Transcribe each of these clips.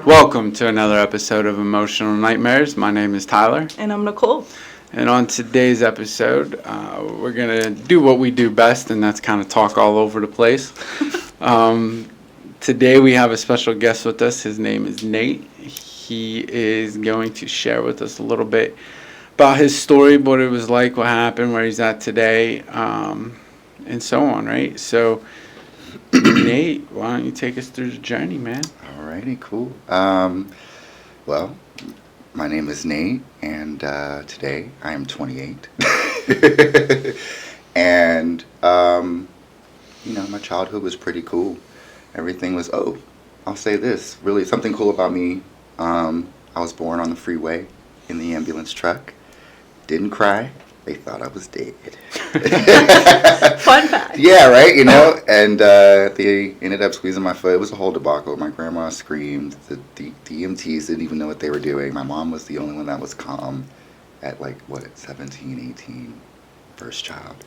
Welcome to another episode of Emotional Nightmares. My name is Tyler. And I'm Nicole. And on today's episode, we're going to do what we do best, and that's kind of talk all over the place. Today we have a special guest with us. His name is Nate. He is going to share with us a little bit about his story, what it was like, what happened, where he's at today, and so on, right? So, Nate, why don't you take us through the journey, man? Alrighty, cool. Well, my name is Nate, and today I am 28. And, my childhood was pretty cool. Everything was, I'll say this, really something cool about me. I was born on the freeway in the ambulance truck. Didn't cry. They thought I was dead. Fun fact. Yeah, right, and they ended up squeezing my foot. It was a whole debacle. My grandma screamed. The EMTs didn't even know what they were doing. My mom was the only one that was calm at 17, 18, first child.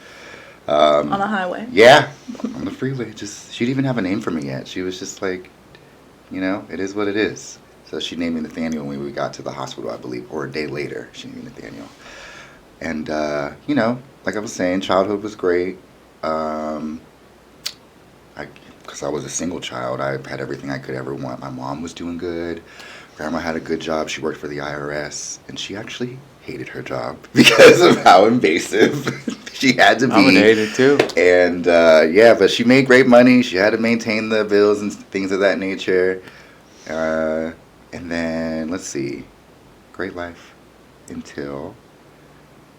On a highway. Yeah, on the freeway. She didn't even have a name for me yet. She was just like, it is what it is. So she named me Nathaniel when we got to the hospital, I believe, or a day later, she named me Nathaniel. And, like I was saying, childhood was great. Because I was a single child, I had everything I could ever want. My mom was doing good. Grandma had a good job. She worked for the IRS. And she actually hated her job because of how invasive she had to be. I would hate it too. And, but she made great money. She had to maintain the bills and things of that nature. And then, let's see, great life until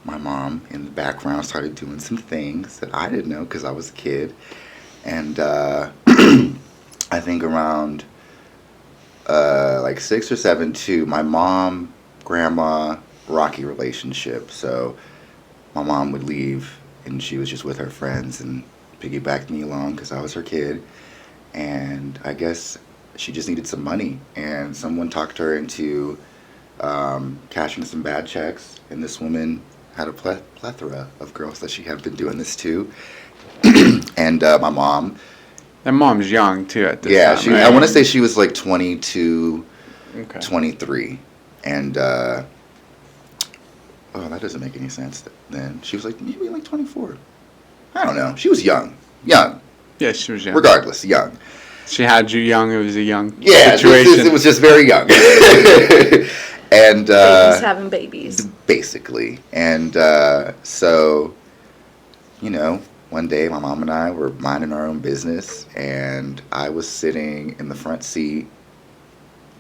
my mom in the background started doing some things that I didn't know because I was a kid. And I think around 6 or 7 too, my mom, grandma, rocky relationship. So my mom would leave and she was just with her friends and piggybacked me along because I was her kid. And I guess she just needed some money. And someone talked her into cashing some bad checks. And this woman had a plethora of girls that she had been doing this to. And my mom. And mom's young, too, at this time. Yeah, I want to say she was 22, okay. 23. And, that doesn't make any sense then. She was maybe 24. I don't know. She was young. Young. Yeah, she was young. Regardless, young. She had you young. It was a young situation. It was just very young. And babies having babies. Basically. And so, one day my mom and I were minding our own business, and I was sitting in the front seat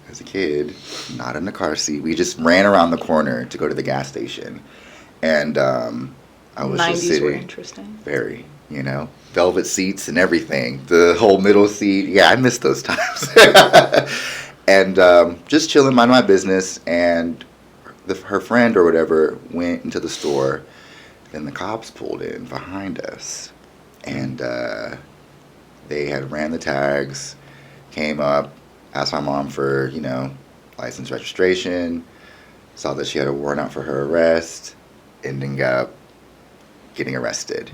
as a kid, not in the car seat. We just ran around the corner to go to the gas station. And I was 90s just sitting. Were interesting. Very, velvet seats and everything. The whole middle seat. Yeah, I miss those times. And just chilling, minding my business, and her friend or whatever went into the store. Then the cops pulled in behind us, and they had ran the tags, came up, asked my mom for, license, registration, saw that she had a warrant out for her arrest, ending up getting arrested.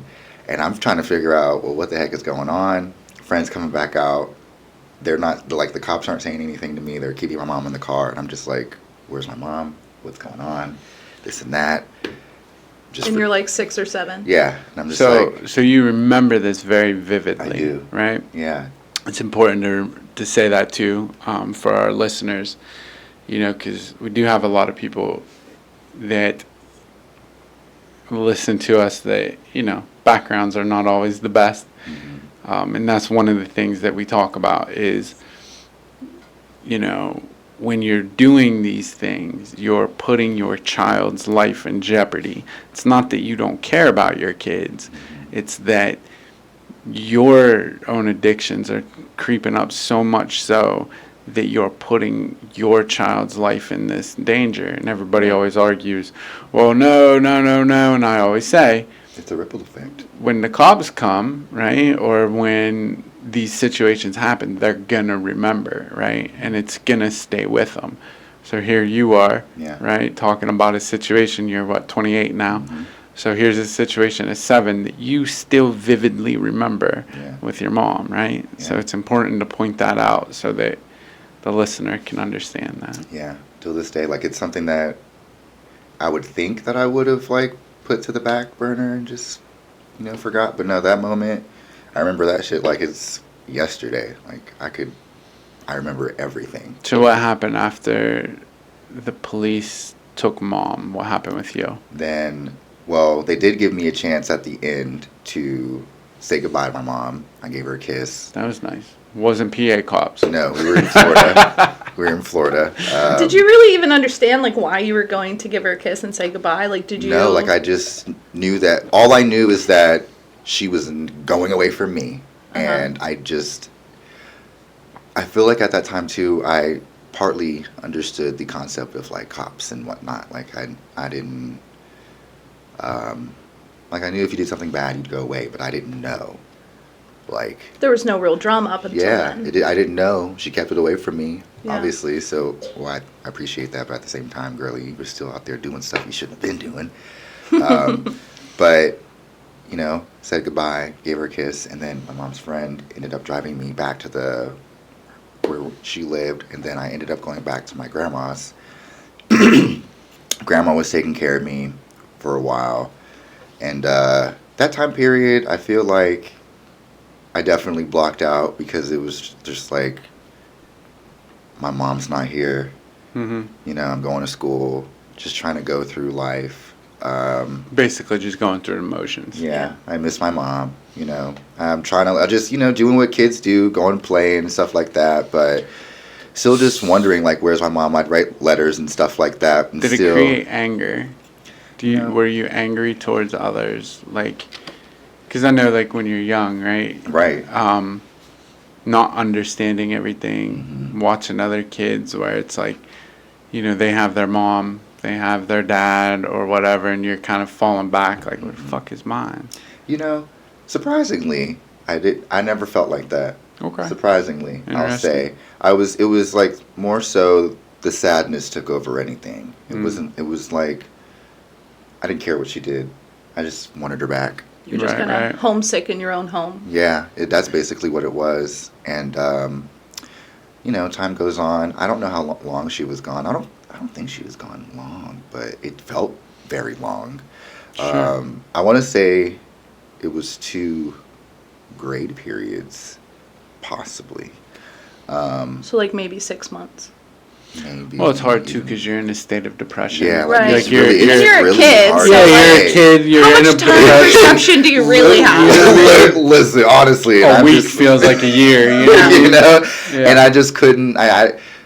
And I'm trying to figure out, what the heck is going on? Friends coming back out. They're not, the cops aren't saying anything to me. They're keeping my mom in the car. And I'm just like, where's my mom? What's going on? This and that. And you're 6 or 7? Yeah. And I'm just So you remember this very vividly. I do. Right? Yeah. It's important to say that too, for our listeners, because we do have a lot of people that listen to us that, backgrounds are not always the best. Mm-hmm. And that's one of the things that we talk about is, when you're doing these things, you're putting your child's life in jeopardy. It's not that you don't care about your kids. It's that your own addictions are creeping up so much so that you're putting your child's life in this danger. And everybody always argues, well, no. And I always say, it's a ripple effect. When the cops come, right, or when these situations happen, they're going to remember, right? And it's going to stay with them. So here you are, Yeah. right, talking about a situation. You're, what, 28 now? Mm-hmm. So here's a situation at 7 that you still vividly remember Yeah. with your mom, right? Yeah. So it's important to point that out so that the listener can understand that. Yeah, till this day, like, it's something that I would think that I would have, like, put to the back burner and just, forgot. But no, that moment, I remember that shit like it's yesterday. Like, I remember everything. So what happened after the police took mom? What happened with you? Then, well, they did give me a chance at the end to say goodbye to my mom. I gave her a kiss. That was nice. Wasn't PA cops. No, we were in Florida. We were in Florida. Did you really even understand, like, why you were going to give her a kiss and say goodbye? Like, did you? No, like, I just knew that. All I knew is that she was going away from me. And I feel like at that time, too, I partly understood the concept of, like, cops and whatnot. Like, I didn't, like, I knew if you did something bad, you'd go away, but I didn't know. Like, There was no real drama up until then. I didn't know. She kept it away from me, Yeah. obviously. So, well, I appreciate that, but at the same time, girlie, you were still out there doing stuff you shouldn't have been doing. But, said goodbye, gave her a kiss, and then my mom's friend ended up driving me back to where she lived, and then I ended up going back to my grandma's. Grandma was taking care of me for a while, and that time period, I feel like I definitely blocked out because it was just like, my mom's not here. Mm-hmm. I'm going to school, just trying to go through life. Basically just going through emotions. Yeah, I miss my mom. I'm trying to just doing what kids do, going to play and stuff like that. But still, just wondering, like, where's my mom? I'd write letters and stuff like that. And Did still, it create anger? No. Were you angry towards others? Like, because I know, like, when you're young, right? Right. Not understanding everything, Mm-hmm. watching other kids where it's like, they have their mom, they have their dad or whatever, and you're kind of falling back like, what the fuck is mine? Surprisingly, I never felt like that. Okay. Surprisingly, I'll Interesting. say. It was like more so the sadness took over anything. It was like, I didn't care what she did. I just wanted her back. You were just Right, kind of right. homesick in your own home. Yeah, that's basically what it was. And time goes on. I don't know how long she was gone. I don't think she was gone long, but it felt very long. Sure. I want to say it was 2 grade periods, possibly. So, like, maybe 6 months. Maybe. Well, it's hard too because you're in a state of depression. Yeah, Right. it's you're, really, you're, it's you're a really kid, hard so, to yeah, you're say. a kid. You're How in much a time perception do you really have? Listen, honestly, A I'm week just, feels like a year. You know? Yeah. And I just couldn't.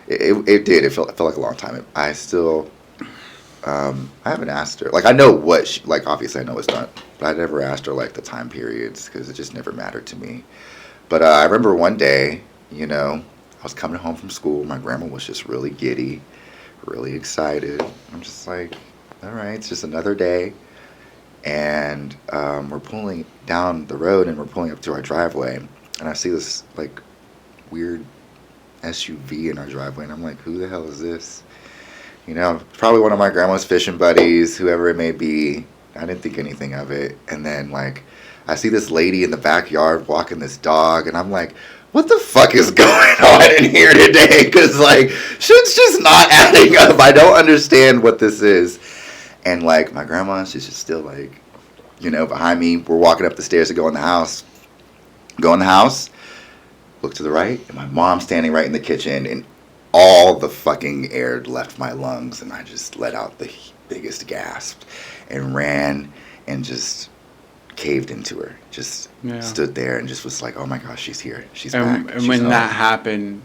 It did. It felt like a long time. I still, I haven't asked her. Like, I know what she, like, obviously I know it's not, but I never asked her, like, the time periods because it just never mattered to me. But I remember one day, I was coming home from school. My grandma was just really giddy, really excited. I'm just like, all right, it's just another day. And we're pulling down the road and we're pulling up to our driveway. And I see this, like, weird SUV in our driveway. And I'm like, who the hell is this? Probably one of my grandma's fishing buddies, whoever it may be. I didn't think anything of it. And then, like, I see this lady in the backyard walking this dog. And I'm like, what the fuck is going on in here today? Because, like, shit's just not adding up. I don't understand what this is. And, like, my grandma, she's just still, like, behind me. We're walking up the stairs to go in the house. Go in the house, look to the right, and my mom's standing right in the kitchen. And all the fucking air left my lungs. And I just let out the biggest gasp and ran and just caved into her. Just stood there and just was like, oh my gosh, she's here. She's back. And She's when home. that happened,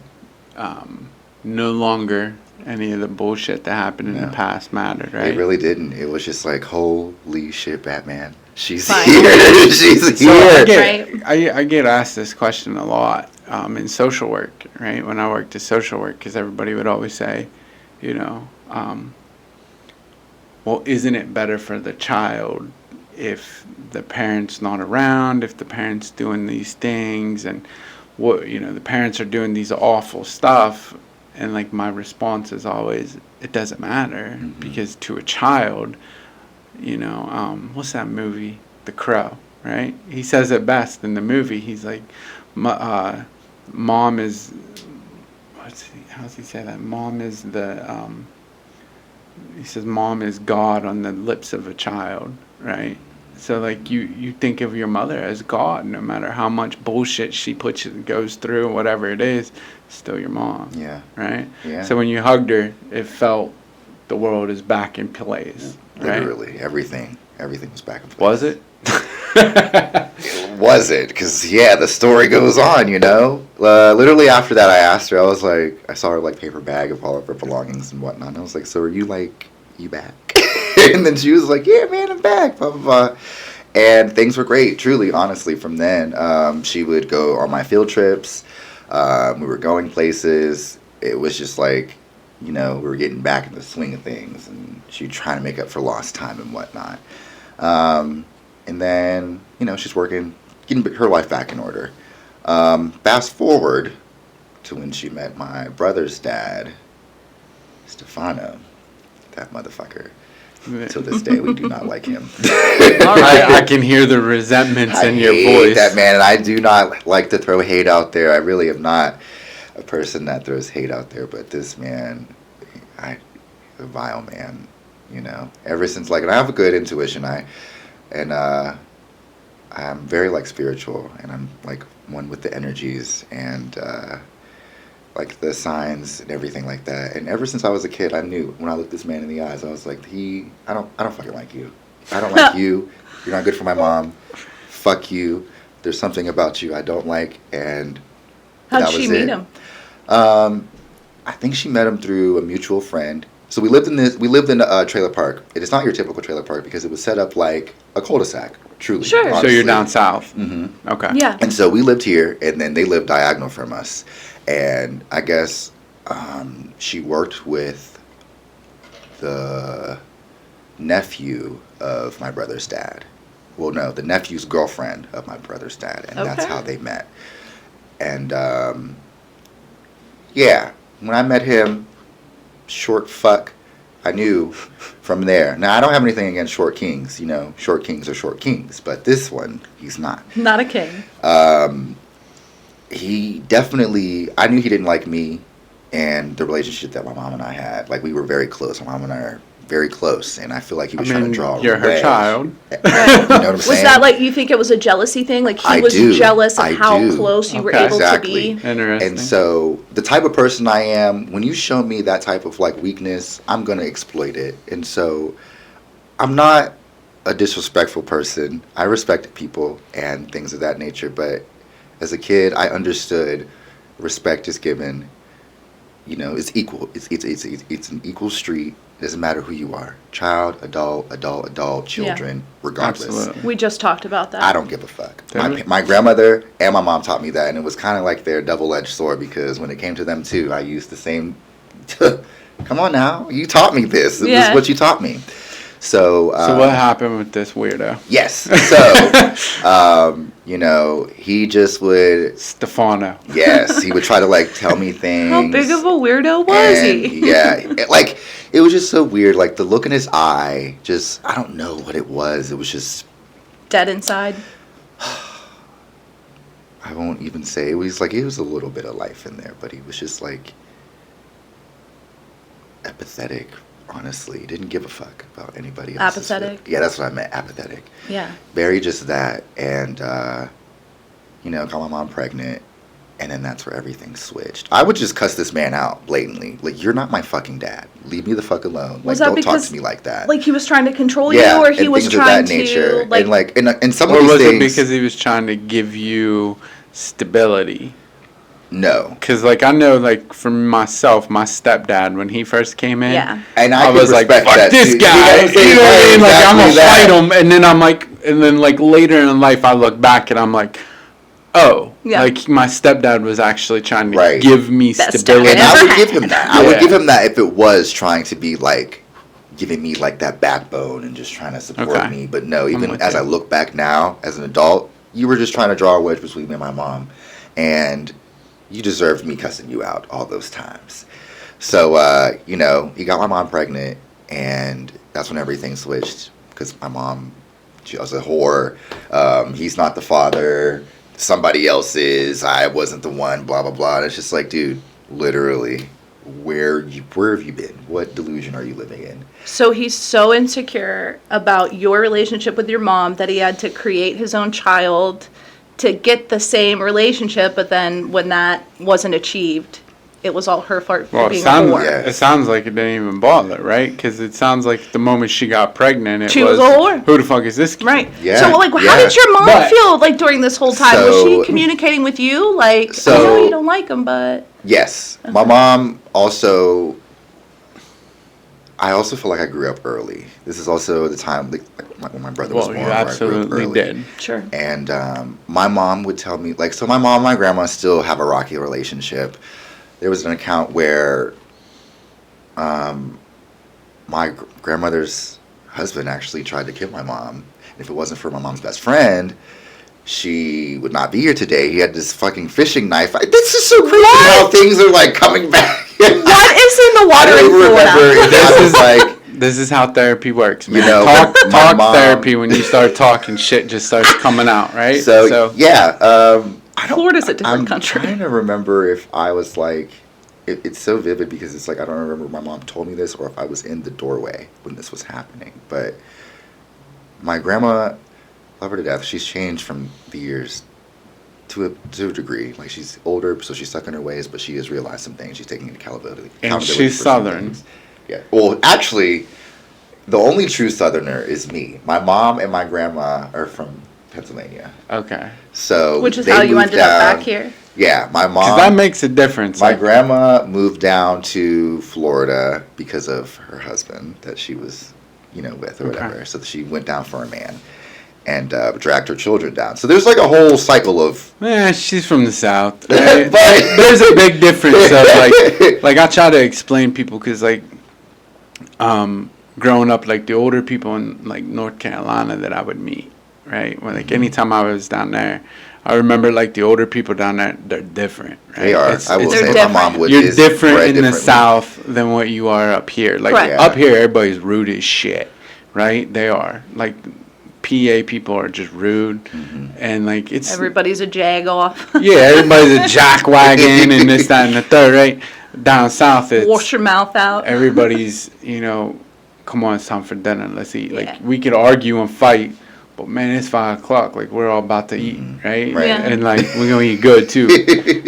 no longer any of the bullshit that happened in No. the past mattered, right? It really didn't. It was just like, holy shit, Batman. She's Fine. here. She's So here. I get asked this question a lot in social work, right? When I worked at social work, because everybody would always say, well, isn't it better for the child if the parent's not around, if the parent's doing these things, and the parents are doing these awful stuff? And, like, my response is always, it doesn't matter Mhm. because to a child, what's that movie? The Crow, right? He says it best in the movie. He's like, mom is, how does he say that? Mom is he says mom is God on the lips of a child, right? So like you think of your mother as God, no matter how much bullshit she goes through, whatever it is, still your mom. Yeah. Right? Yeah. So when you hugged her, it felt the world is back in place. Right? Literally, everything was back in place. Was it? It wasn't, because, the story goes on, literally after that, I asked her, I saw her, paper bag of all of her belongings and whatnot, and I was like, so are you, you back? And then she was like, yeah, man, I'm back, blah, blah, blah. And things were great, truly, honestly, from then. She would go on my field trips. We were going places. It was just we were getting back in the swing of things, and she'd try to make up for lost time and whatnot. And then, she's working, getting her life back in order. Fast forward to when she met my brother's dad, Stefano, that motherfucker. To this day, we do not like him. I can hear the resentments in your voice. I hate that, man, and I do not like to throw hate out there. I really am not a person that throws hate out there, but this man, a vile man, Ever since, and I have a good intuition. I'm very spiritual, and I'm one with the energies and the signs and everything like that. And ever since I was a kid, I knew when I looked this man in the eyes, I was like, I don't fucking like you. I don't like you. You're not good for my mom. Fuck you. There's something about you I don't like. And how'd she meet him? I think she met him through a mutual friend. So we lived in a trailer park. It is not your typical trailer park because it was set up like a cul-de-sac, truly. Sure. Honestly. So you're down south. Mm-hmm. Okay. Yeah. And so we lived here, and then they lived diagonal from us. And I guess she worked with the nephew of my brother's dad. Well, no, the nephew's girlfriend of my brother's dad, and that's how they met. And when I met him, short fuck, I knew from there. Now, I don't have anything against short kings. Short kings are short kings, but this one, he's not. Not a king. He definitely, I knew he didn't like me and the relationship that my mom and I had. We were very close. My mom and I are very close, and I feel like he was trying to draw you're her child. You know what I'm saying? Was that you think it was a jealousy thing? He was jealous of how close you were able to be? Interesting. And so the type of person I am, when you show me that type of weakness, I'm going to exploit it. And so I'm not a disrespectful person. I respect people and things of that nature, but as a kid, I understood respect is given. It's equal. It's an equal street. It doesn't matter who you are. Child, adult, children, regardless. Absolutely. We just talked about that. I don't give a fuck. My grandmother and my mom taught me that, and it was kind of like their double-edged sword because when it came to them too, I used the same, come on now, you taught me this. This is what you taught me. So what happened with this weirdo? Yes. So, he just would... Stefano. Yes, he would try to, tell me things. How big of a weirdo was he? Yeah. It was just so weird. The look in his eye, just... I don't know what it was. It was just... Dead inside? I won't even say. It was it was a little bit of life in there, but he was just, apathetic. Honestly, didn't give a fuck about anybody else. Apathetic? Yeah, that's what I meant, apathetic. Yeah. Very just that, and, got my mom pregnant, and then that's where everything switched. I would just cuss this man out blatantly. You're not my fucking dad. Leave me the fuck alone. Don't talk to me like that. He was trying to control you, or he was trying to... nature. And some or of these was things... it because he was trying to give you stability? No. Because, I know, from myself, my stepdad, when he first came in, and I was like, fuck this too. guy. You know what I mean? Exactly I'm going to fight him. And then I'm later in life, I look back and I'm like, oh. Yeah. My stepdad was actually trying to give me stability. And I would give him that. I would give him that if it was trying to be, giving me, that backbone and just trying to support me. But no, even as I look back now, as an adult, you were just trying to draw a wedge between me and my mom. And... you deserved me cussing you out all those times. So, he got my mom pregnant, and that's when everything switched. Because my mom, she was a whore. He's not the father. Somebody else is. I wasn't the one, blah, blah, blah. And it's just like, dude, literally, where have you been? What delusion are you living in? So he's so insecure about your relationship with your mom that he had to create his own child to get the same relationship, but then when that wasn't achieved, it was all her fault for being a whore. It sounds like it didn't even bother, right? Because it sounds like the moment she got pregnant, she was a whore. Who the fuck is this kid? Right. Yeah. So, like, how did your mom feel, like, during this whole time? Was she communicating with you? Like, I know you don't like him, but... Yes. Okay. My mom also... I also feel like I grew up early. This is also the time when my brother was born. Well, you absolutely did. Sure. And my mom would tell me, like, so my mom and my grandma still have a rocky relationship. There was an account where my grandmother's husband actually tried to kill my mom. And if it wasn't for my mom's best friend, she would not be here today. He had this fucking fishing knife. This is so crazy how things are, like, coming back. What is in the water in Florida? This is how therapy works, man. Talk mom, therapy, when you start talking, shit just starts coming out, right? So yeah. Florida's a different country. I'm trying to remember if I was like, it's so vivid because it's like I don't remember if my mom told me this or if I was in the doorway when this was happening. But my grandma, love her to death, she's changed from the years to a degree. Like, she's older, so she's stuck in her ways, but she has realized some things. She's taking accountability. And she's Southern. Yeah. Well, actually, the only true Southerner is me. My mom and my grandma are from Pennsylvania. Okay. So which is how you ended up back here? Yeah, my mom. Because that makes a difference. My grandma moved down to Florida because of her husband that she was, with or whatever. So she went down for a man. And dragged her children down. So there's like a whole cycle of... she's from the South. Right? But there's a big difference. Of like I try to explain people because, like, growing up, like, the older people in, like, North Carolina that I would meet, right? When, like, anytime I was down there, I remember, like, the older people down there, they're different, right? They are. I will say different. my mom would... You're different in the South than what you are up here. Like, up here, everybody's rude as shit, right? They are. Like... PA people are just rude, and like it's everybody's a jag-off. Yeah, everybody's a jackwagon and this, that, and the third. Right down south, it's wash your mouth out. Everybody's come on, it's time for dinner. Let's eat. Like we could argue and fight, but man, it's 5 o'clock. Like we're all about to eat, right? Yeah. And like we're gonna eat good too.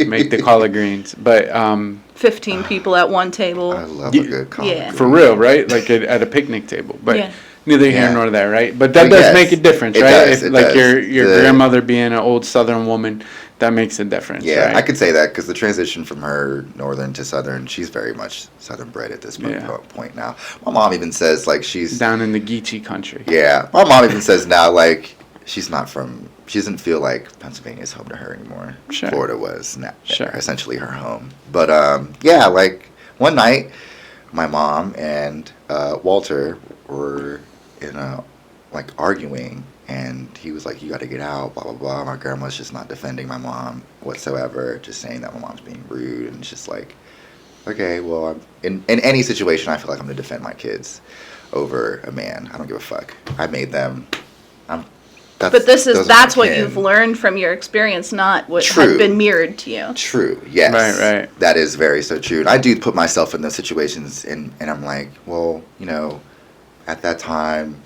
Make the collard greens, but 15 people at one table. I love a good collard green. For real, right? Like at a picnic table, but. Yeah. Neither here nor there, right? But that does make a difference, right? Does, if, like your grandmother being an old Southern woman, that makes a difference. Yeah, right? I could say that because the transition from her Northern to Southern, she's very much Southern bred at this point now. My mom even says like she's down in the Geechee country. Yeah, my mom even says now like she doesn't feel like Pennsylvania is home to her anymore. Sure. Florida was essentially her home. But like one night, my mom and Walter were in arguing, and he was like, you got to get out, blah blah blah. My grandma's just not defending my mom whatsoever, just saying that my mom's being rude, and it's just like, okay, well, in any situation I feel like I'm gonna defend my kids over a man. I don't give a fuck. I made them. But that's what you've learned from your experience, not what had been mirrored to you. True. Yes. Right. That is very so true. And I do put myself in those situations, and I'm like, well, at that time,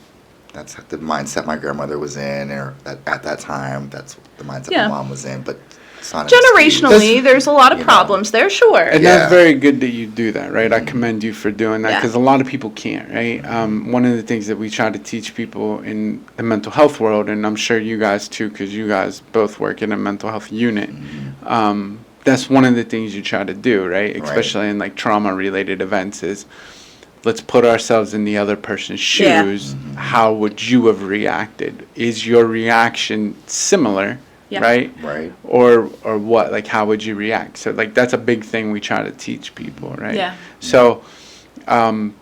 that's the mindset my grandmother was in, or at that time, that's the mindset my mom was in. But it's not generationally, there's a lot of problems there, sure. And that's very good that you do that, right? I commend you for doing that because a lot of people can't, right? One of the things that we try to teach people in the mental health world, and I'm sure you guys too, because you guys both work in a mental health unit. That's one of the things you try to do, right? Especially in like trauma-related events is, let's put ourselves in the other person's shoes. Yeah. How would you have reacted? Is your reaction similar? Yeah. Right. Or what? Like, how would you react? So, like, that's a big thing we try to teach people, right? Yeah. So, again,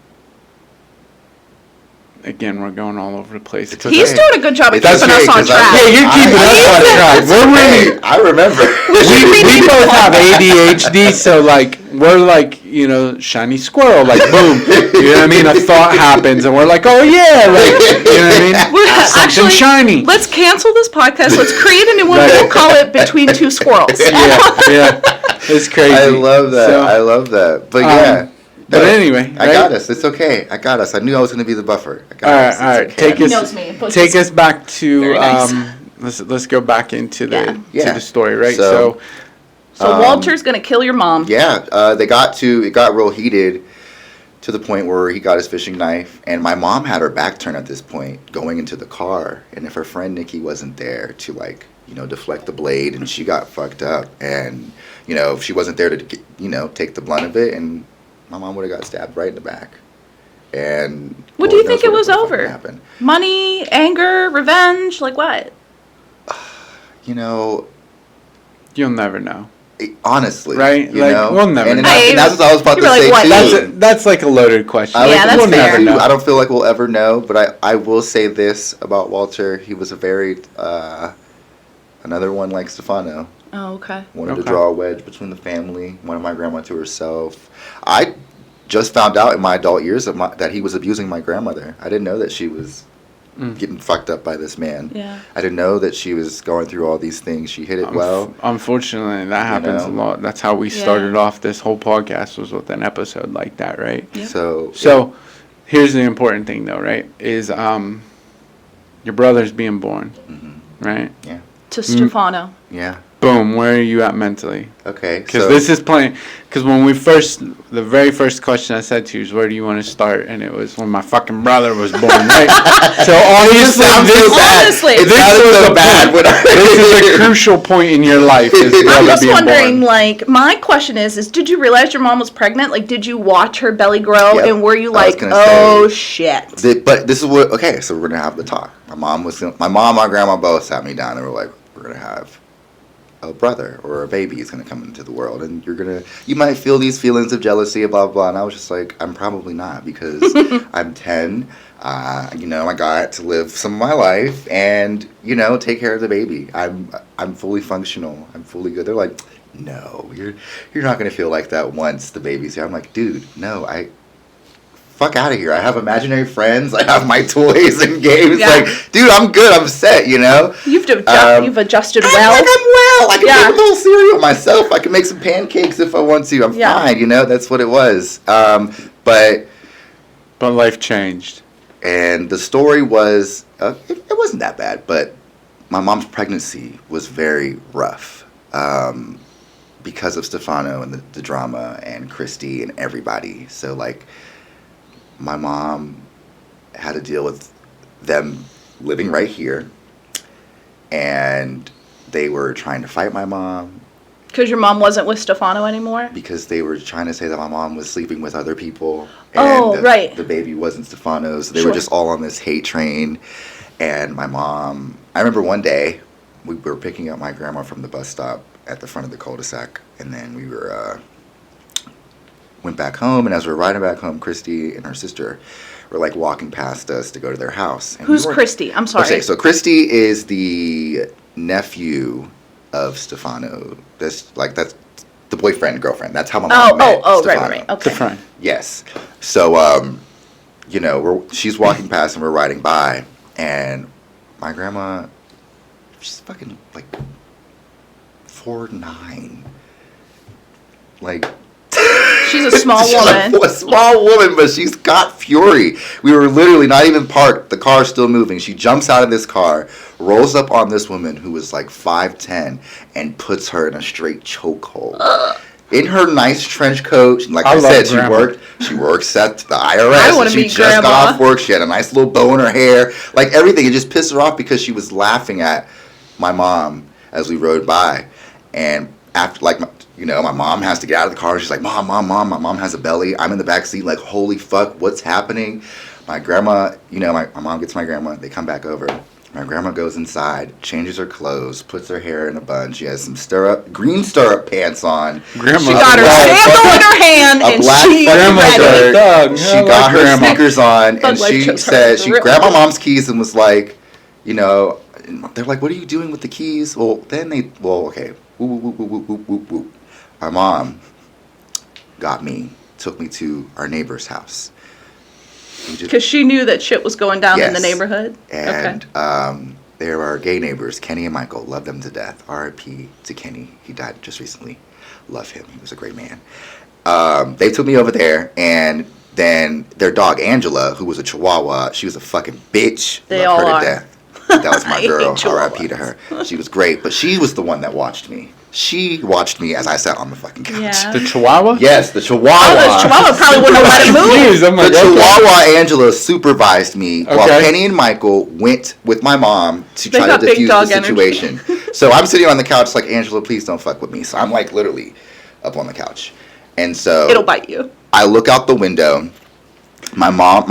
we're going all over the place. He's doing a good job of keeping us on track. Yeah, you're keeping us on track. We're really. I remember. We both have ADHD, so like we're like, you know, shiny squirrel, like boom, you know what I mean? A thought happens, and we're like, oh yeah, like, you know what I mean? Something shiny. Let's cancel this podcast. Let's create a new one. Right. We'll call it Between Two Squirrels. Yeah, it's crazy. I love that. So, I love that. But yeah. But anyway, I right? got us. It's okay. I got us. I knew I was going to be the buffer. I got All us. right, It's take okay. us. He knows me, but Take just us back to very nice. let's go back into the Yeah. to the story, right? So, So Walter's gonna kill your mom. Yeah, it got real heated to the point where he got his fishing knife, and my mom had her back turned at this point, going into the car, and if her friend Nikki wasn't there to, like, you know, deflect the blade, and she got fucked up, and, you know, if she wasn't there to, you know, take the blunt of it, and my mom would have got stabbed right in the back. And What do you Lord think knows it was what the fuck over? happened. Money, anger, revenge, like what? You know, you'll never know. honestly, Right? You Like, know? we'll never and know. that's what I was about You to were like, say what? too. That's like a loaded question. Yeah, that's we'll fair. never know. I don't feel like we'll ever know, but I will say this about Walter. He was a very, another one like Stefano. Oh, okay. Wanted to Okay. draw a wedge between the family, wanted my grandma to herself. I just found out in my adult years that he was abusing my grandmother. I didn't know that she was getting fucked up by this man. Yeah. I didn't know that she was going through all these things. She hid it well. Unfortunately, that happens a know? lot. That's how we Yeah. started off this whole podcast, was with an episode like that, right? Yeah. So here's the important thing, though, right? Is your brother's being born, right? To Stefano. Yeah. Boom. Where are you at mentally? Okay. Because this is playing. Because when the very first question I said to you is, where do you want to start? And it was when my fucking brother was born, right? So obviously, Honestly. It sounded so bad. This is a crucial point in your life. Is I'm brother just being wondering, born. like, my question is did you realize your mom was pregnant? Like, did you watch her belly grow? Yep. And were you I was like, gonna oh, say, shit? But this is what. Okay, so we're gonna have the talk. My mom, my grandma both sat me down and were like, "We're gonna have a brother or a baby is gonna come into the world, and you might feel these feelings of jealousy, blah blah." And I was just like, "I'm probably not, because I'm 10. You know, I got to live some of my life and, you know, take care of the baby. I'm fully functional. I'm fully good." They're like, "No, you're not gonna feel like that once the baby's here." I'm like, "Dude, no, fuck out of here. I have imaginary friends. I have my toys and games. Yeah. Like, dude, I'm good. I'm set, you know?" You've adjusted I'm well. like, I'm well. I can Yeah. make a little cereal myself. I can make some pancakes if I want to. I'm fine, you know? That's what it was. But life changed. And the story was, it wasn't that bad, but my mom's pregnancy was very rough. Because of Stefano and the drama and Christy and everybody. So, like, my mom had to deal with them living right here, and they were trying to fight my mom Because your mom wasn't with Stefano anymore? because they were trying to say that my mom was sleeping with other people, Oh, and right. the baby wasn't Stefano's. They Sure. were just all on this hate train. And my mom, I remember one day we were picking up my grandma from the bus stop at the front of the cul-de-sac, and then we went back home, and as we were riding back home, Christy and her sister were, like, walking past us to go to their house. And Who's Christy? I'm sorry. Okay, so Christy is the nephew of Stefano. That's the boyfriend, girlfriend. That's how my mom met Stefano. right. Okay. The friend. Yes. So, you know, she's walking past and we're riding by, and my grandma, she's fucking, like, 4'9". Like, She's a small she's woman. a small woman, but she's got fury. We were literally not even parked. The car's still moving. She jumps out of this car, rolls up on this woman who was like 5'10", and puts her in a straight chokehold. In her nice trench coat, like I said, she works at the IRS. I wanna She meet just Grandma. got off work. She had a nice little bow in her hair. Like, everything. It just pissed her off because she was laughing at my mom as we rode by. And after, like, you know, my mom has to get out of the car. She's like, Mom. My mom has a belly. I'm in the back seat, like, holy fuck, what's happening? My grandma, you know, my mom gets my grandma. They come back over. My grandma goes inside, changes her clothes, puts her hair in a bun. She has some green stirrup pants on. Grandma. She got her sandal in her hand, and she's ready. Dog. She got her grandma. sneakers on, Bud and Light she chose her said, she real grabbed my quick. mom's keys and was like, you know, they're like, what are you doing with the keys? Okay. Whoop, whoop, whoop, whoop, whoop. My mom got me, took me to our neighbor's house. Because she knew that shit was going down in the Yes. neighborhood? And there are gay neighbors, Kenny and Michael. Love them to death. R.I.P. to Kenny. He died just recently. Love him. He was a great man. They took me over there, and then their dog, Angela, who was a Chihuahua, she was a fucking bitch. They Love all her are. to death. That was my I hate girl. Chihuahuas. R.I.P. to her. She was great, but she was the one that watched me. She watched me as I sat on the fucking couch. Yeah. The Chihuahua? Yes, the Chihuahua. Oh, the Chihuahua probably wouldn't have let it move. Confused. I'm The like, okay. Chihuahua Angela supervised me while Okay. Penny and Michael went with my mom to They try got to big defuse dog the energy. situation. So I'm sitting on the couch like, Angela, please don't fuck with me. So I'm like literally up on the couch. And so It'll bite you. I look out the window. My mom,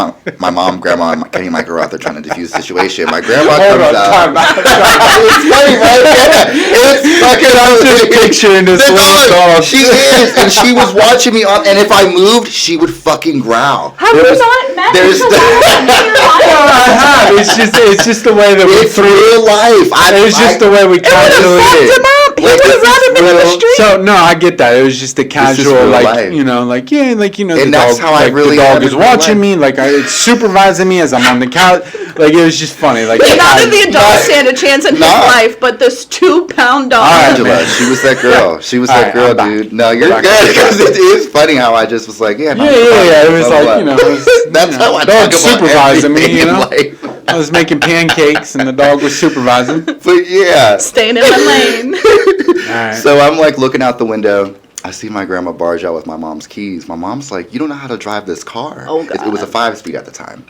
grandma, and Kenny and Michael are out there trying to defuse the situation. My grandma Hold comes on, out. time out. It's funny, right? Yeah. It's fucking I'm just picturing this The little dog. She is, and she was watching me on. And if I moved, she would fucking growl. Have you not met there's the Chihuahua in your life? It's just the way that we It's real life. It's just the way we casually. fucked him up. He would have rather been in the street. So no, I get that. It was just a is casual, real like life. the And that's dog. how I like, really the dog am is in real watching life. me, like it's supervising me as I'm on the couch. Like it was just funny. Like Not that the adults Not- stand a chance in his Not- life, but this 2-pound dog. All right, Angela, man. she was that girl. She was All that right, girl, I'm back. dude. No, you're Back. good because it is funny how I just was like, yeah, no, Yeah. It was blah, like blah, it blah. was, That's how I dog talk about supervising me. everything in life. I was making pancakes and the dog was supervising. But yeah, Staying in my lane. All right. so I'm like looking out the window. I see my grandma barge out with my mom's keys. My mom's like, you don't know how to drive this car. Oh, It was a God. 5-speed at the time.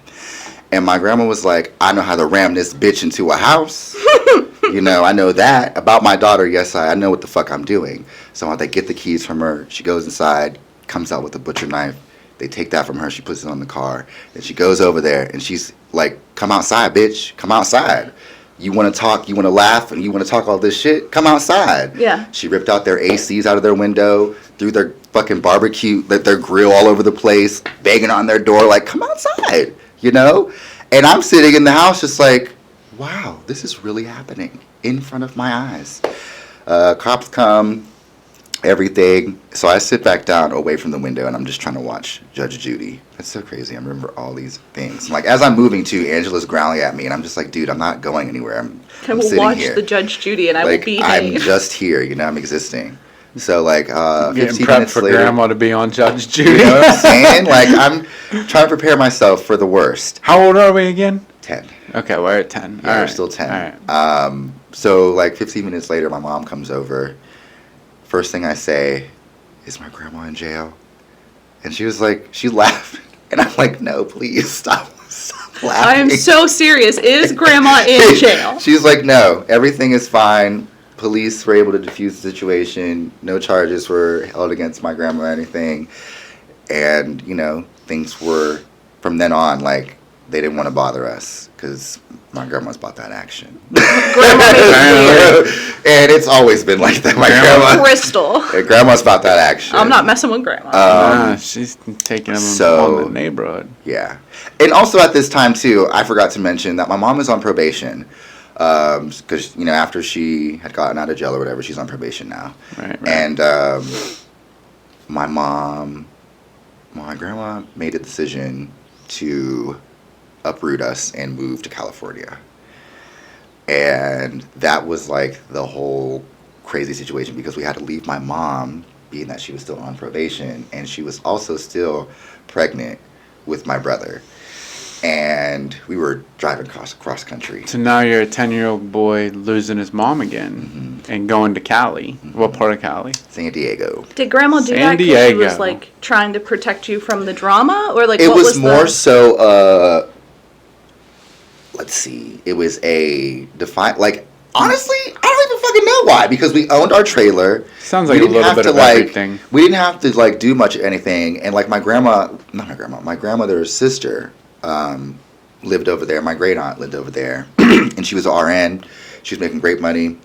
And my grandma was like, I know how to ram this bitch into a house. I know that. About my daughter, yes, I know what the fuck I'm doing. So they get the keys from her. She goes inside, comes out with a butcher knife. They take that from her. She puts it on the car. Then she goes over there, and she's like, come outside, bitch. Come outside. You want to talk, you want to laugh, and you want to talk all this shit? Come outside. Yeah. She ripped out their ACs out of their window, threw their fucking barbecue, their grill all over the place, banging on their door like, come outside, And I'm sitting in the house just like, wow, this is really happening in front of my eyes. Cops come, everything. So I sit back down away from the window and I'm just trying to watch Judge Judy. That's so crazy. I remember all these things. Like as I'm moving too, Angela's growling at me and I'm just like, dude, I'm not going anywhere. I'm I will sitting watch here. the Judge Judy and I will Like behave. I'm just here, I'm existing. So like Getting 15 prepped minutes for later, grandma to be on Judge you Judy. know what I'm saying? Like I'm trying to prepare myself for the worst. How old are we again? 10. Okay, we're at 10. Yeah, All we're right. still 10. All right. So like 15 minutes later, my mom comes over. First thing I say, is my grandma in jail? And she was like, she laughed. And I'm like, no, please stop I laughing. am so serious. Is grandma in jail? She's like, no, everything is fine. Police were able to defuse the situation. No charges were held against my grandma or anything. And, things were, from then on, like, they didn't want to bother us because my grandma's about that action. Grandma makes it weird. And it's always been like that. My grandma. Crystal. Grandma's about that action. I'm not messing with grandma. Nah, she's taking them so- on the neighborhood. Yeah. And also at this time, too, I forgot to mention that my mom is on probation. Because, after she had gotten out of jail or whatever, she's on probation now. Right. And my grandma made a decision to uproot us and move to California. And that was like the whole crazy situation because we had to leave my mom, being that she was still on probation, and she was also still pregnant with my brother. And we were driving cross country. So now you're a 10-year-old boy losing his mom again and going to Cali. What part of Cali? San Diego. Did grandma do San that because she was Diego. like trying to protect you from the drama, or like It what was more the... so, let's see, it was a honestly, I don't even fucking know why, because we owned our trailer. Sounds We like a didn't little have bit to, of like- everything. We didn't have to, do much of anything, and, my grandmother's sister, lived over there. My great aunt lived over there, and she was an RN. She was making great money,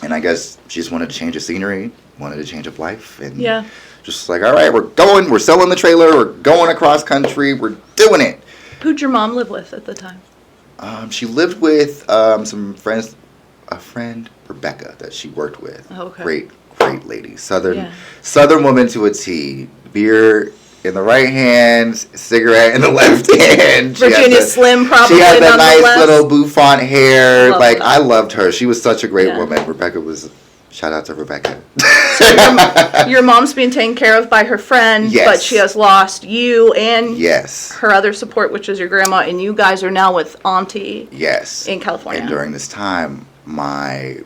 and I guess she just wanted to change the scenery, wanted a change of life, and Yeah. just like, all right, we're selling the trailer, we're going across country, we're doing it. Who'd your mom live with at the time? She lived with some friends, a friend, Rebecca, that she worked with. Okay. Great lady, southern Yeah. woman to a T. beer in the right hand, cigarette in the left hand. Virginia Slim, probably. She had that nice nonetheless. little bouffant hair. Love Like, that. I loved her. She was such a great Yeah. woman. Rebecca was... Shout out to Rebecca. Your mom's being taken care of by her friend, Yes. but she has lost you and Yes. her other support, which is your grandma, and you guys are now with Auntie Yes. in California. And during this time, my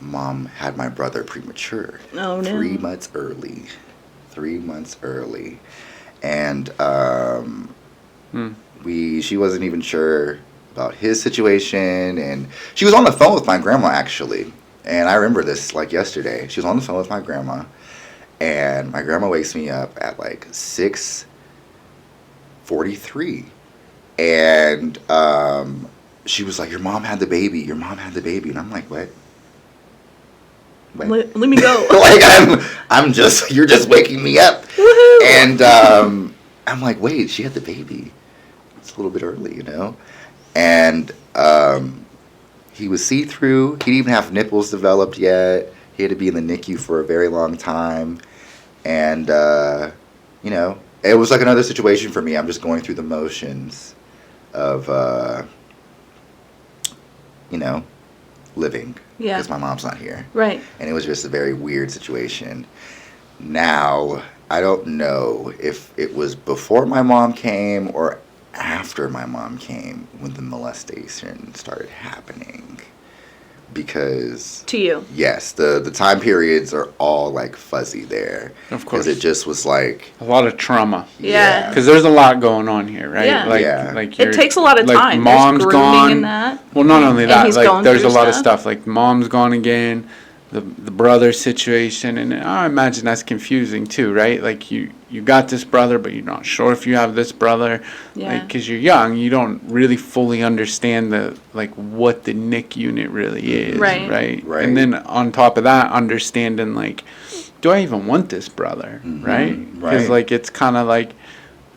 mom had my brother premature. Oh, no. 3 months early. 3 months early. And she wasn't even sure about his situation. And she was on the phone with my grandma, actually. And I remember this like yesterday. She was on the phone with my grandma. And my grandma wakes me up at like 6:43. And she was like, your mom had the baby. Your mom had the baby. And I'm like, what? Let me go. Like, you're just waking me up. Woohoo! And I'm like, wait, she had the baby. It's a little bit early, you know? And he was see-through. He didn't even have nipples developed yet. He had to be in the NICU for a very long time. And, you know, it was like another situation for me. I'm just going through the motions of, you know, living. Yeah. Because my mom's not here. Right. And it was just a very weird situation. Now, I don't know if it was before my mom came or after my mom came when the molestation started happening. Because... To you. Yes, the time periods are all, like, fuzzy there. Of course. Because it just was like... A lot of trauma. Yeah. Because there's a lot going on here, right? Yeah. Like, Yeah. like It takes a lot of like time. Mom's There's grooming gone. and that. Well, not only And that, he's like going there's a through lot of stuff. stuff. Like mom's gone again, the brother situation, and I imagine that's confusing too, right? Like you got this brother, but you're not sure if you have this brother, Yeah. like because you're young, you don't really fully understand what the NIC unit really is, Right. right? Right. And then on top of that, understanding like, do I even want this brother, right? Because Right. like it's kind of like.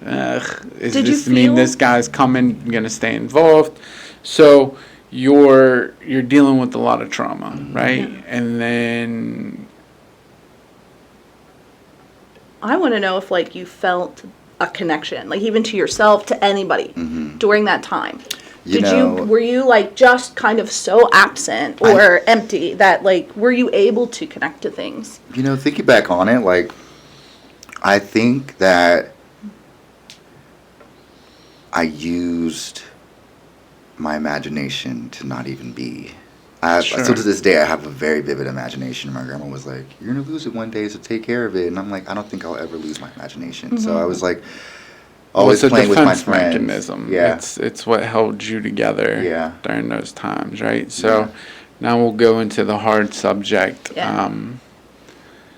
Is Did you this mean feel- this guy's coming, gonna stay involved? So you're dealing with a lot of trauma, right? Yeah. And then I want to know if, like, you felt a connection, like, even to yourself, to anybody during that time. Were you, like, just kind of so absent or empty that, like, were you able to connect to things? You know, thinking back on it, like, I think that I used my imagination to not even be. Sure. So to this day, I have a very vivid imagination. My grandma was like, you're going to lose it one day, so take care of it. And I'm like, I don't think I'll ever lose my imagination. So I was like, always it's a playing with my defense friends. mechanism. Yeah. It's what held you together Yeah. during those times, right? So Yeah. now we'll go into the hard subject, Yeah.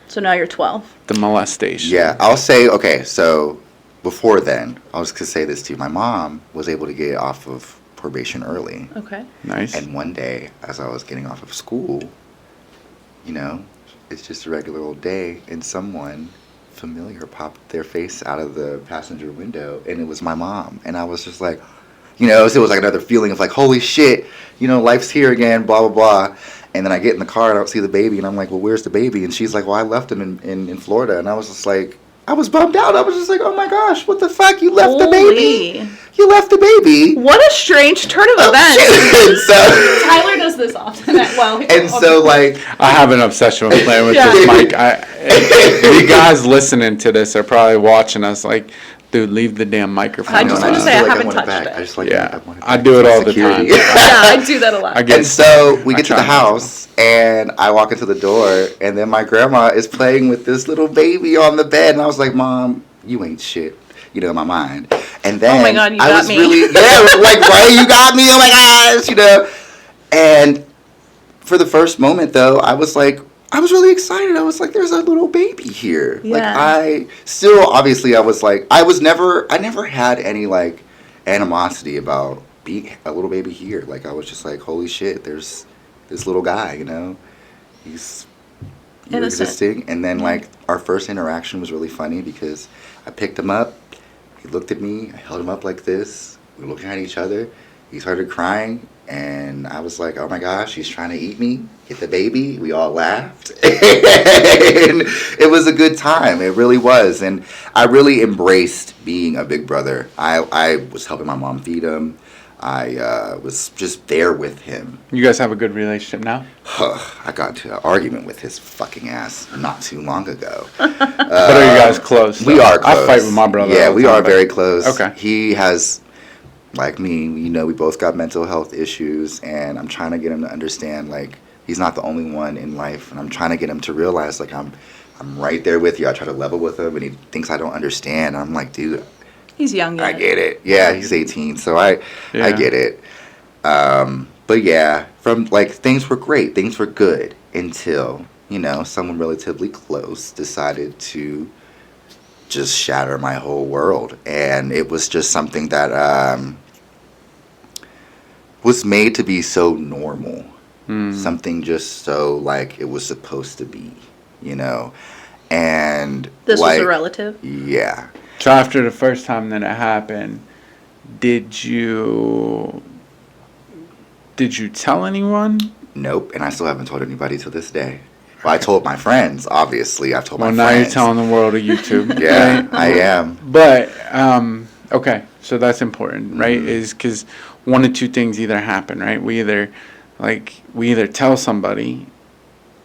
So now you're 12. the molestation. Yeah, I'll say, okay, so before then, I was going to say this to you. My mom was able to get off of probation early. Okay. Nice. And one day, as I was getting off of school, you know, it's just a regular old day, and someone familiar popped their face out of the passenger window, and it was my mom. And I was just like, you know, so it was like another feeling of like, holy shit, you know, life's here again, blah, blah, blah. And then I get in the car, and I don't see the baby, and I'm like, well, where's the baby? And she's like, well, I left him in Florida. And I was just like, I was bummed out. I was just like, oh my gosh, what the fuck? You left the baby? Holy. You left the baby? What a strange turn of Oh, events. shit. And so, Tyler does this often. and so, like, I have an obsession with playing with Yeah. this mic. You guys listening to this are probably watching us like, dude, leave the damn microphone. I just on. wanna say I feel like haven't want it touched back. it. I just like Yeah. I want it I back. do it It's all my the security. time. Yeah, I do that a lot. I get And so we I get to try the not to. house, and I walk into the door, and then my grandma is playing with this little baby on the bed, and I was like, Mom, you ain't shit, you know, in my mind. And then Oh my God, you I got was me. really, like, right, you got me, oh my gosh, you know. And for the first moment, though, I was really excited. I was like, there's a little baby here. Yeah. Like, I still, obviously, I never had any, like, animosity about being a little baby here. Like, I was just like, holy shit, there's this little guy, you know? You're Innocent. existing. And then, like, our first interaction was really funny because I picked him up. He looked at me. I held him up like this. We were looking at each other. he started crying, and I was like, oh my gosh, he's trying to eat me, get the baby. We all laughed. And it was a good time. It really was. And I really embraced being a big brother. I was helping my mom feed him. I was just there with him. You guys have a good relationship now? I got into an argument with his fucking ass not too long ago. But are you guys close? We are close. I fight with my brother. Yeah, all the we time, are but- very close. Okay. He has, like me, we both got mental health issues, and I'm trying to get him to understand, like, he's not the only one in life, and I'm trying to get him to realize, like, I'm right there with you. I try to level with him, and he thinks I don't understand. I'm like, dude, He's young yet. I get it. Yeah, he's 18, so I Yeah. get it. But yeah, from like things were great, things were good until someone relatively close decided to just shatter my whole world, and it was just something that was made to be so normal, something just so like it was supposed to be, and This like, was a relative? Yeah. So after the first time that it happened, did you tell anyone? Nope, and I still haven't told anybody to this day. Well, I told my friends, obviously. I've told my Well, friends. now you're telling the world of YouTube. Yeah, right? I am. But, okay, so that's important, right? Mhm. Is because one of two things either happen, right? We either tell somebody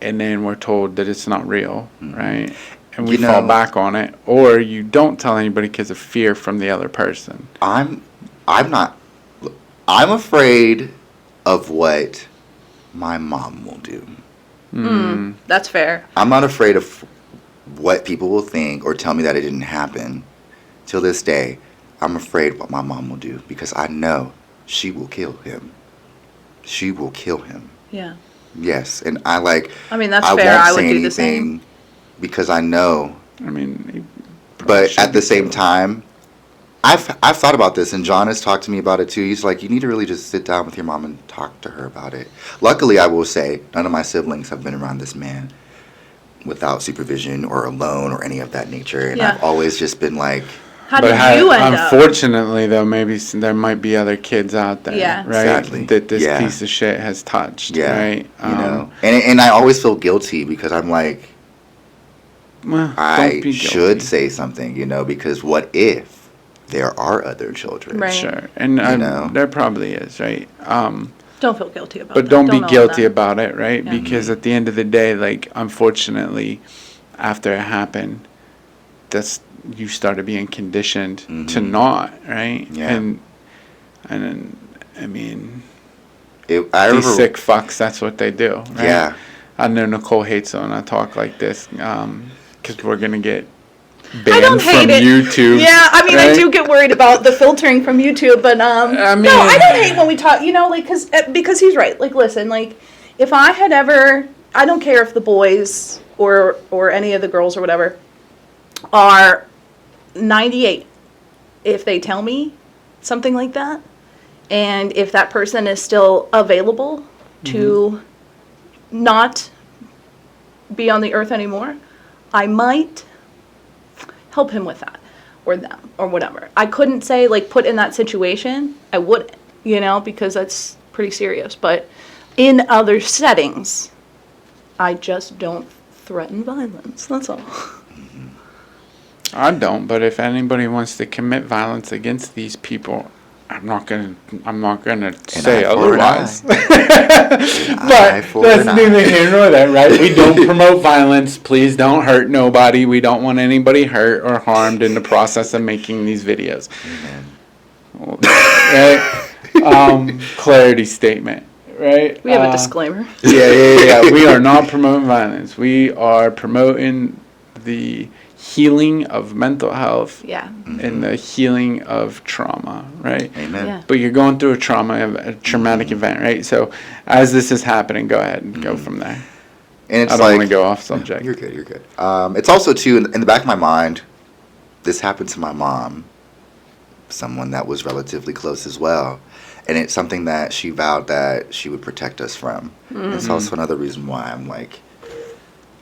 and then we're told that it's not real, Mhm. right? And we You fall know- back on it. Or you don't tell anybody because of fear from the other person. I'm afraid of what my mom will do. That's fair. I'm not afraid of what people will think or tell me that it didn't happen. Till this day, I'm afraid what my mom will do because I know she will kill him. She will kill him. Yeah. Yes, and I mean, that's I fair. won't I would say do the same. anything because I know. I mean, you probably But should at the be same killed. time, I've thought about this, and John has talked to me about it too. He's like, you need to really just sit down with your mom and talk to her about it. Luckily, I will say, none of my siblings have been around this man without supervision or alone or any of that nature, and Yeah. I've always just been like, How did you end up? unfortunately, though, maybe there might be other kids out there, Yeah. right? Sadly, That this yeah. piece of shit has touched, yeah, right? and I always feel guilty because I'm like, Well, I don't be should guilty. say something, because what if there are other children? Right. Sure, and know. there probably is, right? Don't feel guilty about But that. don't be own guilty that. about it, right? Yeah. Because at the end of the day, like, unfortunately, after it happened, you started being conditioned to Mhm. not, right? Yeah. And then, I mean, I these remember, sick fucks, that's what they do, right? yeah. I know Nicole hates it when I talk like this, because we're going to get I banned don't from hate it. YouTube. Yeah, I mean, I right? do get worried about the filtering from YouTube, but I mean- no, I don't hate when we talk. Like, because he's right. Like, listen, like, if I had ever, I don't care if the boys or any of the girls or whatever are 98. If they tell me something like that, and if that person is still available to not be on the earth anymore, I might help him with that, or them, or whatever. I couldn't say, like, put in that situation. I wouldn't, because that's pretty serious. But in other settings, I just don't threaten violence. That's all. I don't, but if anybody wants to commit violence against these people, I'm not gonna say eye for an otherwise. Eye But for that's an eye. neither here nor there, right? We don't promote violence. Please don't hurt nobody. We don't want anybody hurt or harmed in the process of making these videos. Amen. Right? Clarity statement, right? We have a disclaimer. Yeah. We are not promoting violence. We are promoting the healing of mental health Yeah. and the healing of trauma, right? Amen. Yeah. But you're going through a traumatic event, right? So as this is happening, go ahead and go from there. And it's I don't want to go off subject. You're good. It's also, too, in the back of my mind, this happened to my mom, someone that was relatively close as well. And it's something that she vowed that she would protect us from. It's also another reason why I'm like,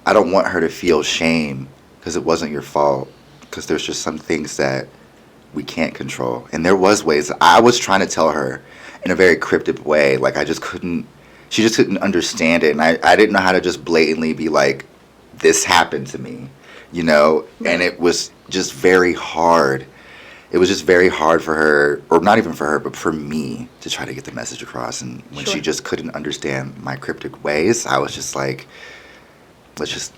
I don't want her to feel shame because it wasn't your fault. Because there's just some things that we can't control. And there was ways I was trying to tell her, in a very cryptic way. Like, she just couldn't understand it. And I didn't know how to just blatantly be like, this happened to me, you know? And it was just very hard. It was just very hard for her, or not even for her, but for me to try to get the message across. And when she just couldn't understand my cryptic ways, I was just like, let's just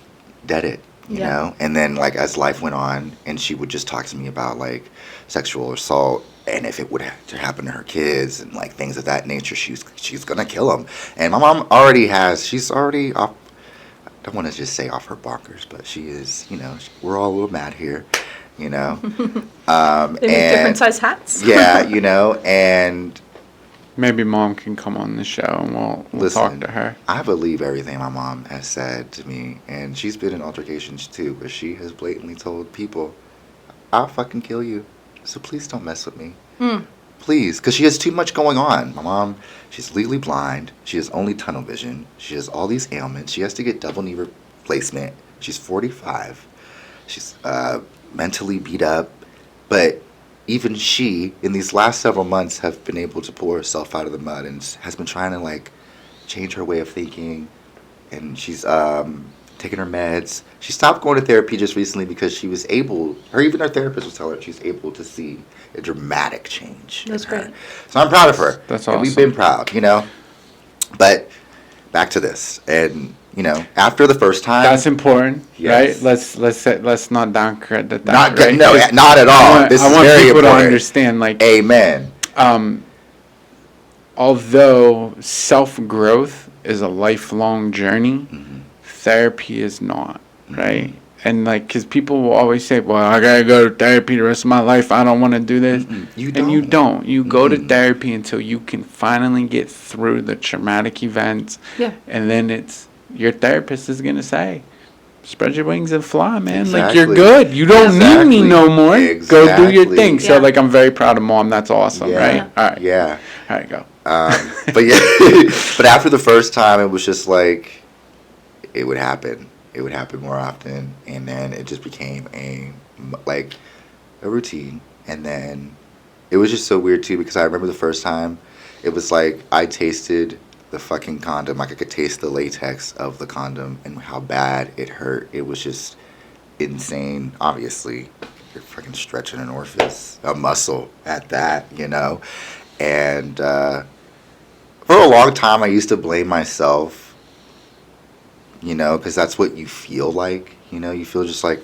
dead it, you know? And then, like, as life went on, and she would just talk to me about, like, sexual assault, and if it would to happen to her kids and, like, things of that nature, she's gonna kill them. And my mom she's already off, I don't want to just say off her bonkers, but she is, you know, we're all a little mad here, you know? They make different size hats. Yeah, you know, and Maybe mom can come on the show and we'll listen, talk to her. I believe everything my mom has said to me, and she's been in altercations too, but she has blatantly told people, I'll fucking kill you, so please don't mess with me. Please, because she has too much going on. My mom, she's legally blind, she has only tunnel vision, she has all these ailments, she has to get double knee replacement, she's 45, she's mentally beat up, but even she, in these last several months, have been able to pull herself out of the mud and has been trying to, like, change her way of thinking. And she's taking her meds. She stopped going to therapy just recently because she was able, even her therapist was telling her she's able to see a dramatic change. That's great. So I'm proud of her. That's and awesome. we've been proud, you know. But back to this, and you know, after the first time, That's important, Yes. right? Let's not downcredit that. not right? no, 'Cause not at all. This I is want very people important. to understand, like, Amen. although self-growth is a lifelong journey, therapy is not, right? And, like, because people will always say, well, I gotta go to therapy the rest of my life, I don't want to do this. You And you don't. You go to Mm-mm. therapy until you can finally get through the traumatic events. Yeah. And then your therapist is going to say, spread your wings and fly, man. Like, you're Exactly. good. You don't need me Exactly. no more. Go do your Exactly. thing. So, Yeah. like, I'm very proud of mom. That's awesome, Yeah. right? All right. Yeah. All right, go. But yeah, but after the first time, it was just like, it would happen. It would happen more often, and then it just became a routine. And then it was just so weird too, because I remember the first time, it was like I tasted the fucking condom. Like, I could taste the latex of the condom and how bad it hurt. It was just insane. Obviously, you're fucking stretching an orifice, a muscle at that, you know. And for a long time, I used to blame myself, you know, because that's what you feel like. You know, you feel just like,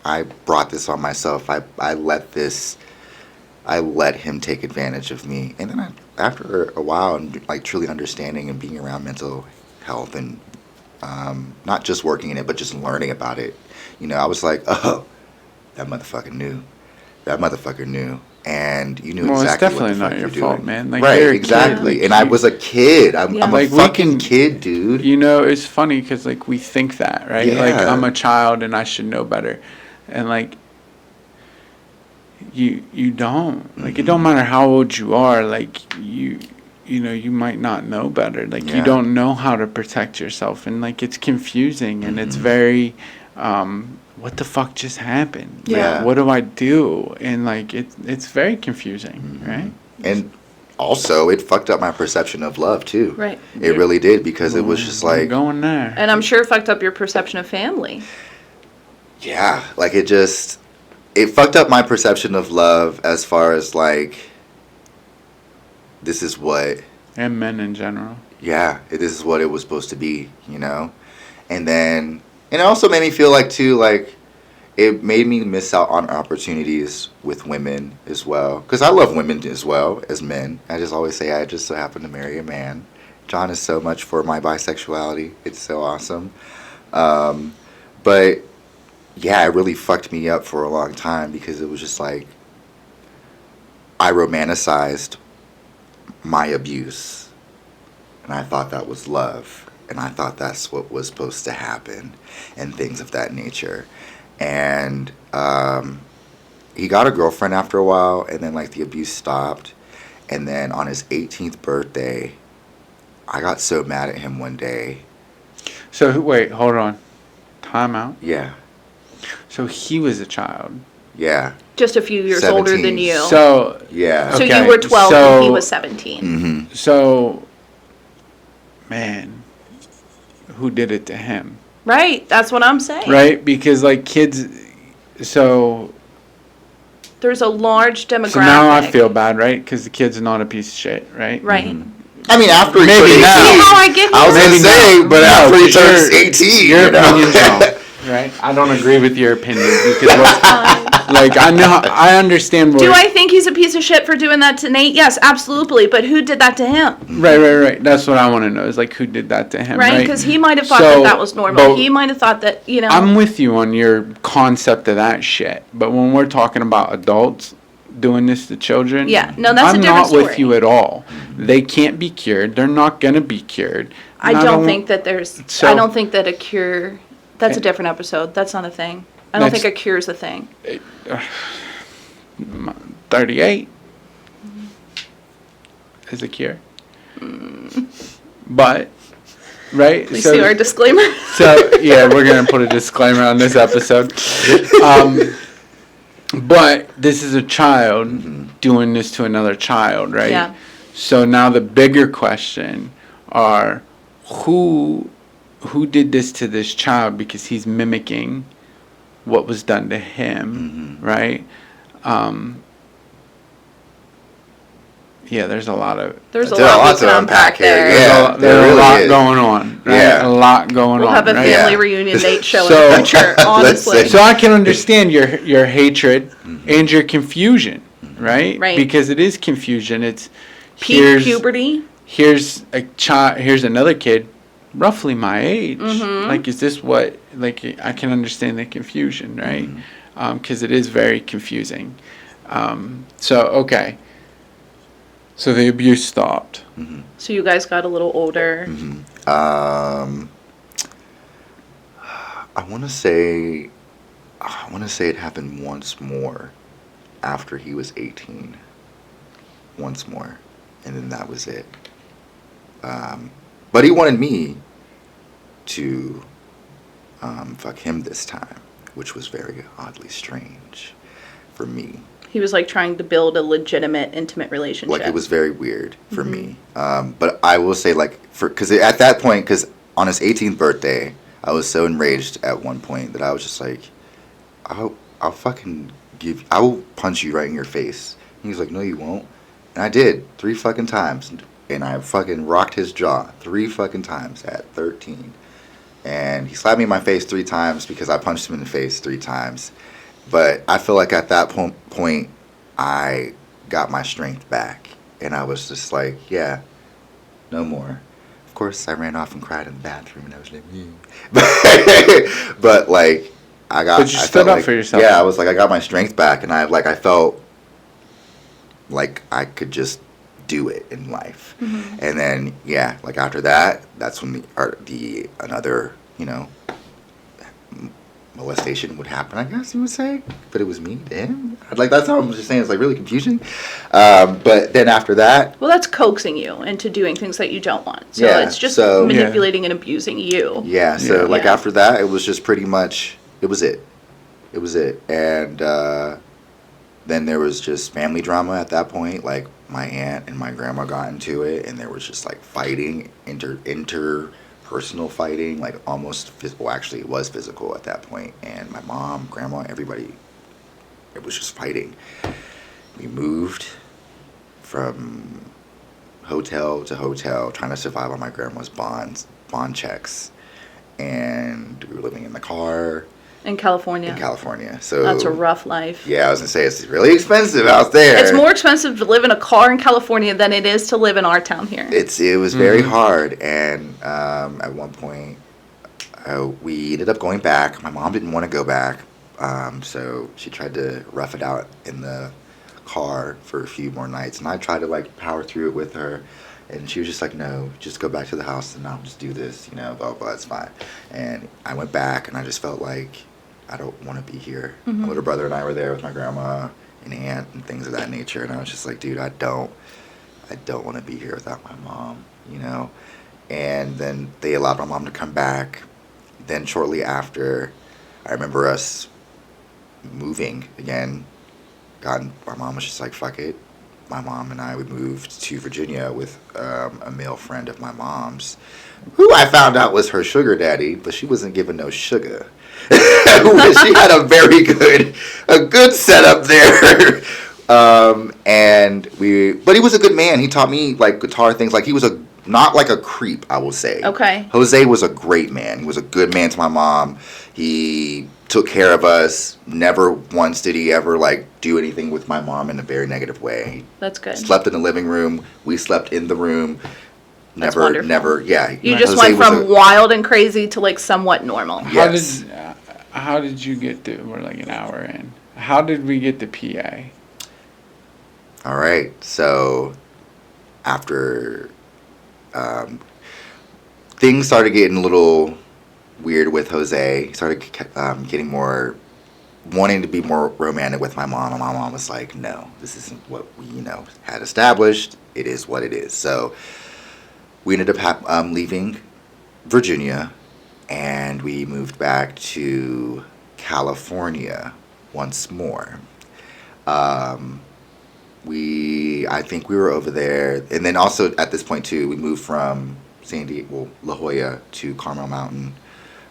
I brought this on myself. I let him take advantage of me. And then after a while, and like truly understanding and being around mental health and not just working in it, but just learning about it, you know, I was like, oh, that motherfucker knew. That motherfucker knew. And you knew Well, it's exactly definitely what the fuck not you're your fault, doing. man. Like, right, you're a kid. exactly. Like, And I was a kid. I'm a Like, we fucking can- kid, dude. You know, it's funny because, like, we think that, right? Like, Yeah. I'm a child and I should know better. And, like, you don't. Like, it don't matter how old you are. Like, you know, you might not know better. Like, Yeah. you don't know how to protect yourself. And, like, it's confusing and it's very, what the fuck just happened? Like, Yeah. what do I do? And, like, it's very confusing, right? And also, it fucked up my perception of love, too. Right. It really did, because it was just We're like, going there. And I'm sure it fucked up your perception of family. yeah, like it fucked up my perception of love as far as like, this is what, And men in general. yeah, this is what it was supposed to be, you know? And then, and it also made me feel like, too, like, it made me miss out on opportunities with women as well. Because I love women as well as men. I just always say I just so happen to marry a man. John is so much for my bisexuality. It's so awesome. But yeah, it really fucked me up for a long time, because it was just like, I romanticized my abuse. And I thought that was love. And I thought that's what was supposed to happen. And things of that nature. And he got a girlfriend after a while, and then like the abuse stopped. And then on his 18th birthday, I got so mad at him one day. So, wait, hold on. Time out. Yeah. So he was a child Yeah. Just a few years older 17. than you. So Yeah. So okay, you were 12 and he was 17. Mm-hmm. so man, who did it to him? Right. That's what I'm saying. Right? Because like kids, so There's a large demographic. so now I feel bad, right? Because the kid's not a piece of shit, right? Right. I mean, after he Maybe turned now. 18, See how I get I was here? going Maybe to say, not. but No, after he but turns 18, your you know? opinion's wrong, right? I don't agree with your opinion because like I understand what. Do I think he's a piece of shit for doing that to Nate? Yes, absolutely. But who did that to him? Right. That's what I want to know. Is like who did that to him, Right? right? Because he might have thought So, that was normal. but He might have thought that, you know. I'm with you on your concept of that shit, but when we're talking about adults doing this to children, Yeah, no, that's a I'm different not with story. you at all. They can't be cured. They're not gonna be cured. I And don't think that there's. So- I don't think that a cure. That's a Okay. different episode. That's not a thing. I don't That's- think a cure is a thing. 38 is a cure, but right. Please see our disclaimer. So yeah, we're gonna put a disclaimer on this episode. But this is a child doing this to another child, right? Yeah. So now the bigger question are who did this to this child because he's mimicking what was done to him, right? Yeah, there's a lot of There's a There are lot lots we of can unpack unpack here, there. yeah. there's there a really lot is. going on. Right? Yeah. A lot going We'll on. have a right? family Yeah. reunion Nate show So- in the future, honestly. So I can understand your hatred and your confusion, right? Right. Because it is confusion. It's Peak puberty. here's a child. Here's another kid, roughly my age. Mm-hmm. Like, is this what? Like, I can understand the confusion, right? Because it is very confusing. So okay. So the abuse stopped. So you guys got a little older. I want to say it happened once more after he was 18. Once more, and then that was it. But he wanted me to fuck him this time, which was very oddly strange for me. He was like trying to build a legitimate, intimate relationship. Like, it was very weird for me. But I will say, like, because at that point, because on his 18th birthday, I was so enraged at one point that I was just like, I'll fucking I will punch you right in your face. And he was like, no, you won't. And I did 3 fucking times. And I fucking rocked his jaw 3 fucking times at 13. And he slapped me in my face 3 times because I punched him in the face 3 times. But I feel like at that point, I got my strength back. And I was just like, yeah, no more. Of course, I ran off and cried in the bathroom. And I was like, but like, But you stood up for yourself. Yeah, I was like, I got my strength back. And I felt like I could just do it in life. And then, yeah, like after that, that's when another, molestation would happen, I guess you would say, but it was me to him. Like, that's how I'm just saying, it's like really confusing. But then after that, Well, that's coaxing you into doing things that you don't want. So Yeah, it's just so- manipulating and abusing you. yeah, so Yeah. like Yeah. after that, it was just pretty much, it was it. And then there was just family drama at that point. Like, my aunt and my grandma got into it, and there was just like fighting, interpersonal fighting, like almost physical. Actually, it was physical at that point. And my mom, grandma, everybody, it was just fighting. We moved from hotel to hotel, trying to survive on my grandma's bond checks, and we were living in the car In California. in California. So That's a rough life. Yeah, I was gonna say it's really expensive out there. It's more expensive to live in a car in California than it is to live in our town here. It was very hard, and at one point we ended up going back. My mom didn't want to go back, so she tried to rough it out in the car for a few more nights, and I tried to like power through it with her, and she was just like, no, just go back to the house and I'll just do this, blah blah, it's fine. And I went back, and I just felt like I don't want to be here. My little brother and I were there with my grandma and aunt and things of that nature, and I was just like, dude, I don't want to be here without my mom, And then they allowed my mom to come back. Then shortly after, I remember us moving again. My mom was just like, fuck it. My mom and I, we moved to Virginia with a male friend of my mom's, who I found out was her sugar daddy, but she wasn't given no sugar. She had a good setup there. But he was a good man. He taught me like guitar things. Like he was not like a creep, I will say. Okay. Jose was a great man. He was a good man to my mom. He took care of us. Never once did he ever like do anything with my mom in a very negative way. That's good. Slept in the living room. We slept in the room. That's wonderful. Never, yeah. You just Jose went from wild and crazy to like somewhat normal. Yes. How did you get to? We're like an hour in. How did we get to PA? All right. So after things started getting a little weird with Jose, he started getting more, wanting to be more romantic with my mom. And my mom was like, no, this isn't what we, had established. It is what it is. So we ended up we Virginia, and we moved back to California once more. I think we were over there, and then also at this point too, we moved from La Jolla to Carmel Mountain,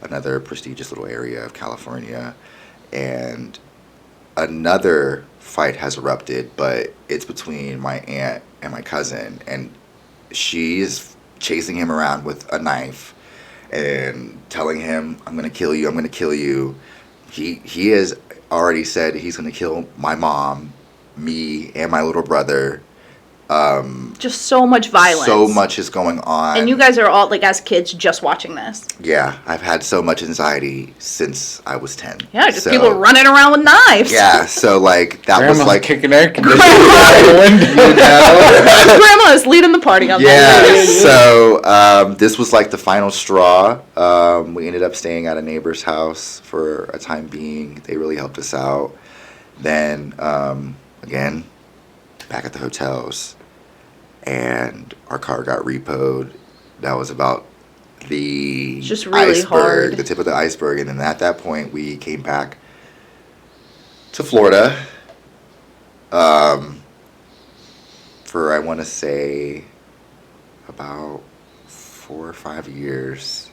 another prestigious little area of California, and another fight has erupted, but it's between my aunt and my cousin, and she's chasing him around with a knife and telling him, I'm going to kill you, I'm going to kill you. He has already said he's going to kill my mom, me, and my little brother. Just so much violence. So much is going on. And you guys are all, like, as kids, just watching this. Yeah, I've had so much anxiety since I was 10. Yeah, just people running around with knives. Yeah, so, like, that Grandma's was, like... kicking air conditioning out the window. Grandma is leading the party on that. Yeah, so this was, like, the final straw. We ended up staying at a neighbor's house for a time being. They really helped us out. Then, again, back at the hotels, and our car got repoed. That was about the just really iceberg, hard. the tip of the iceberg. And then at that point, we came back to Florida for, I want to say, about 4 or 5 years.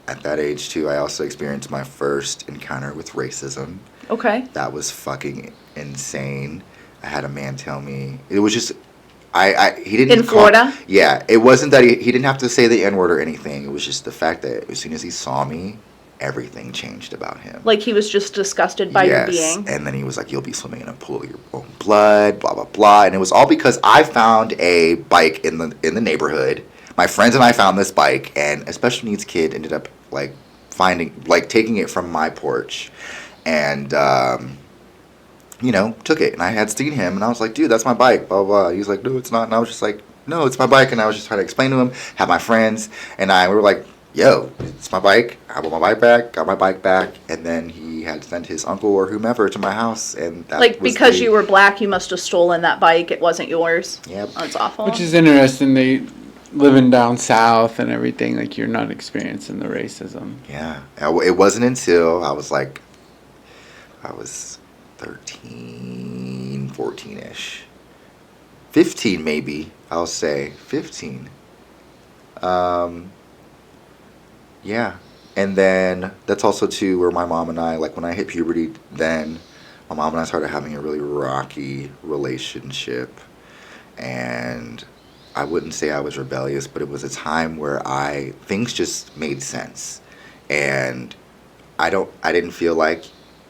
At that age, too, I also experienced my first encounter with racism. Okay. That was fucking insane. I had a man tell me, it was just, he didn't... In Florida? Yeah, it wasn't that he didn't have to say the N-word or anything. It was just the fact that as soon as he saw me, everything changed about him. Like he was just disgusted by your being? And then he was like, you'll be swimming in a pool of your own blood, blah, blah, blah. And it was all because I found a bike in the neighborhood. My friends and I found this bike, and a special needs kid ended up, like, taking it from my porch. And, took it. And I had seen him, and I was like, dude, that's my bike, blah, blah, blah. He was like, no, it's not. And I was just like, no, it's my bike. And I was just trying to explain to him, have my friends, and we were like, yo, it's my bike. I want my bike back, got my bike back. And then he had sent his uncle or whomever to my house. And that like, because you were black, you must have stolen that bike. It wasn't yours. Yep. Oh, it's awful. Which is interesting. They living down south and everything, like you're not experiencing the racism. Yeah. It wasn't until I was 13, 14-ish. 15 maybe, I'll say. 15. Yeah. And then that's also too where my mom and I, like when I hit puberty, then my mom and I started having a really rocky relationship. And I wouldn't say I was rebellious, but it was a time where things just made sense. And I didn't feel like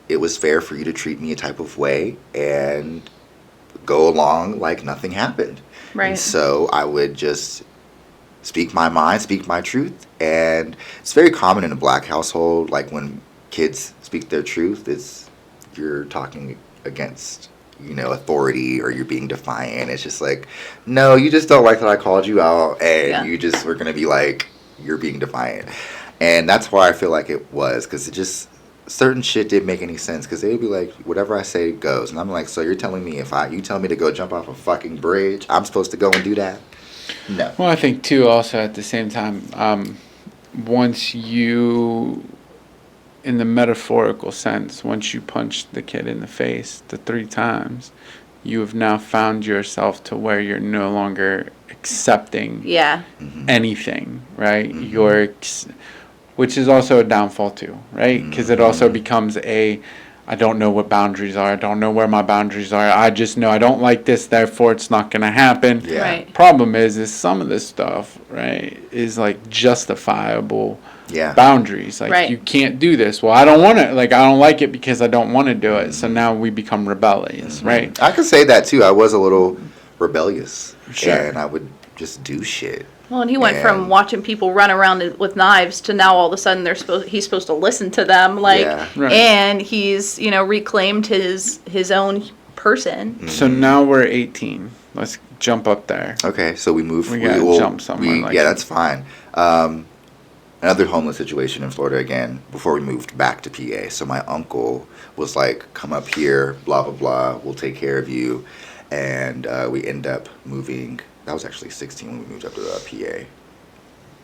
it was fair for you to treat me a type of way and go along like nothing happened. Right. And so I would just speak my mind, speak my truth. And it's very common in a black household, like when kids speak their truth, you're talking against, authority, or you're being defiant. It's just like, no, you just don't like that I called you out, and you just were going to be like, you're being defiant. And that's why I feel like it was, because it just... certain shit didn't make any sense, because they would be like, whatever I say goes. And I'm like, so you're telling me you tell me to go jump off a fucking bridge, I'm supposed to go and do that? No. Well, I think too, also at the same time, once you in the metaphorical sense, once you punch the kid in the face the 3 times, you have now found yourself to where you're no longer accepting Yeah. anything, right? Which is also a downfall too, right? Because it also becomes I don't know what boundaries are. I don't know where my boundaries are. I just know I don't like this, therefore it's not going to happen. Yeah. Right. Problem is some of this stuff, right, is like justifiable Yeah. boundaries. Like, Right. you can't do this. Well, I don't want to, like, I don't like it because I don't want to do it. So now we become rebellious, right? I could say that too. I was a little rebellious. Sure. And I would just do shit. Well, and he went from And- watching people run around with knives to now all of a sudden he's supposed to listen to them, like, Yeah. Right. and he's reclaimed his own person. So now we're 18. Let's jump up there. Okay, so we moved. We gotta jump somewhere like yeah, that. that's fine. Another homeless situation in Florida again before we moved back to PA. So my uncle was like, come up here, blah, blah, blah. We'll take care of you. And we end up moving. I was actually 16 when we moved up to PA.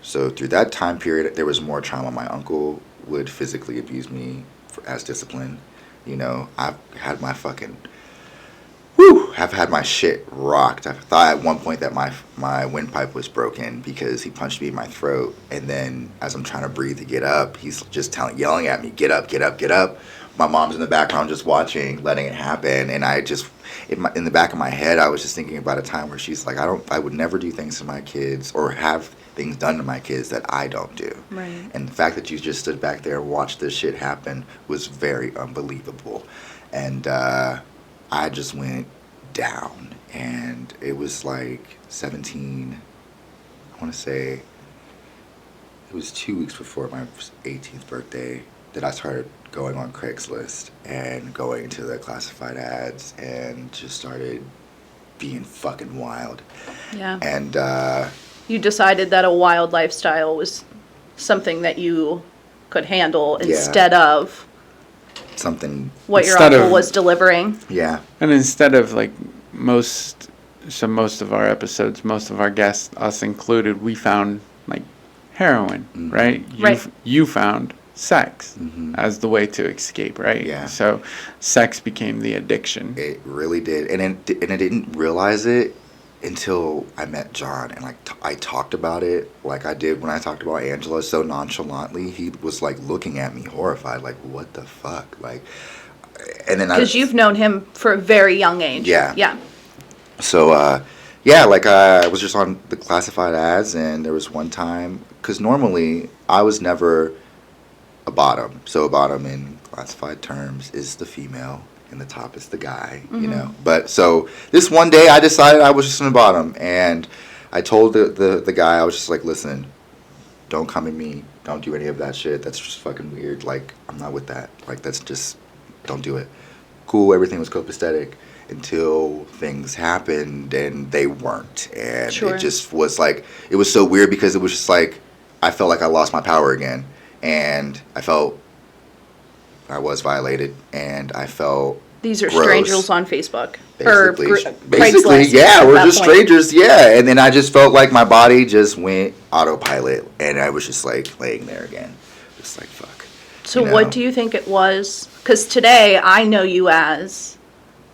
So through that time period, there was more trauma. My uncle would physically abuse me as discipline. I've had my fucking... I've had my shit rocked. I thought at one point that my windpipe was broken because he punched me in my throat. And then as I'm trying to breathe to get up, he's just yelling at me, get up, get up, get up. My mom's in the background just watching, letting it happen. And I just, in the back of my head, I was just thinking about a time where she's like, I would never do things to my kids or have things done to my kids that I don't do. Right. And the fact that you just stood back there and watched this shit happen was very unbelievable. And I just went down. And it was like 17, I want to say, it was 2 weeks before my 18th birthday that I started going on Craigslist and going to the classified ads and just started being fucking wild. Yeah. And You decided that a wild lifestyle was something that you could handle Yeah. instead of something, what your Instead uncle of- was delivering. yeah. And instead of like most of our episodes, most of our guests, us included, we found like heroin, right? Right. You found sex as the way to escape, right? Yeah. So sex became the addiction. It really did. And I didn't realize it until I met John. And like I talked about it like I did when I talked about Angela so nonchalantly. He was like looking at me horrified, like, what the fuck? Like, and then Because you've known him for a very young age. Yeah. Yeah. So, like I was just on the classified ads, and there was one time, because normally I was never a bottom. So a bottom in classified terms is the female, and the top is the guy, But so this one day I decided I was just in the bottom, and I told the guy, I was just like, listen, don't come at me. Don't do any of that shit. That's just fucking weird. Like, I'm not with that. Like, that's just, don't do it. Cool, everything was copacetic until things happened and they weren't. And Sure. it just was like, it was so weird because it was just like, I felt like I lost my power again. And I felt I was violated, and I felt These are gross. strangers on Facebook. Basically, or basically, Craigslist yeah, at we're that just point. strangers, yeah. And then I just felt like my body just went autopilot, and I was just like laying there again, just like fuck. So you know? what do you think it was? Because today I know you as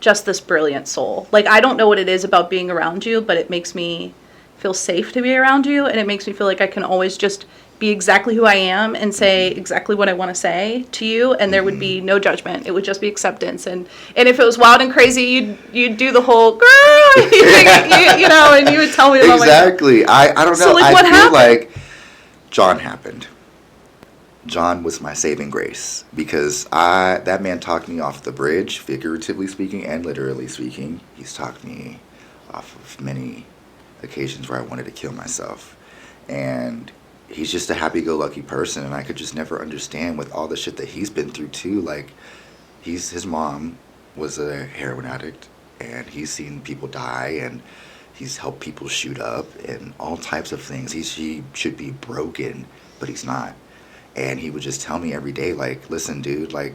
just this brilliant soul. Like, I don't know what it is about being around you, but it makes me feel safe to be around you, and it makes me feel like I can always just be exactly who I am and say exactly what I want to say to you, and there would be no judgment. It would just be acceptance. And if it was wild and crazy, you'd do the whole girl, and you would tell me about Exactly. I don't know. So, like, I what feel happened? like John happened. John was my saving grace because that man talked me off the bridge, figuratively speaking and literally speaking. He's talked me off of many occasions where I wanted to kill myself. And he's just a happy-go-lucky person, and I could just never understand with all the shit that he's been through too. Like, his mom was a heroin addict, and he's seen people die, and he's helped people shoot up, and all types of things. He should be broken, but he's not. And he would just tell me every day, like, listen, dude, like,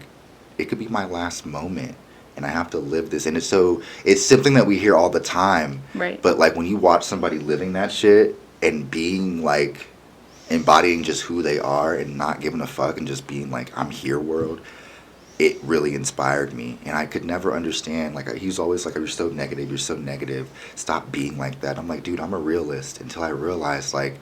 it could be my last moment, and I have to live this. And it's something that we hear all the time. Right. But, like, when you watch somebody living that shit and being, like, embodying just who they are and not giving a fuck and just being like, I'm here world, it really inspired me. And I could never understand, like, he was always like, you're so negative, stop being like that. I'm like, dude, I'm a realist. Until I realized, like,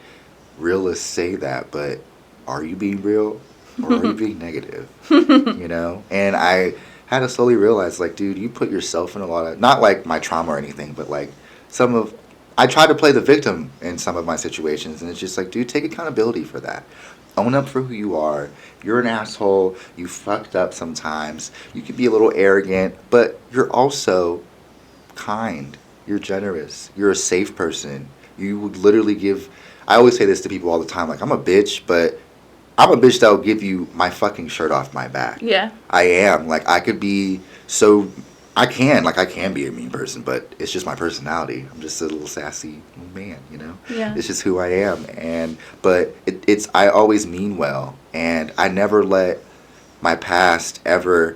realists say that, but are you being real or are you being negative? You know? And I had to slowly realize, like, dude, you put yourself in a lot of, not like my trauma or anything, but like I try to play the victim in some of my situations, and it's just like, dude, take accountability for that. Own up for who you are. You're an asshole. You fucked up sometimes. You can be a little arrogant, but you're also kind. You're generous. You're a safe person. You would literally give... I always say this to people all the time, like, I'm a bitch, but I'm a bitch that will give you my fucking shirt off my back. Yeah. I am. Like, I could be so... I can be a mean person, but it's just my personality. I'm just a little sassy little man, you know? Yeah. It's just who I am. But I always mean well, and I never let my past ever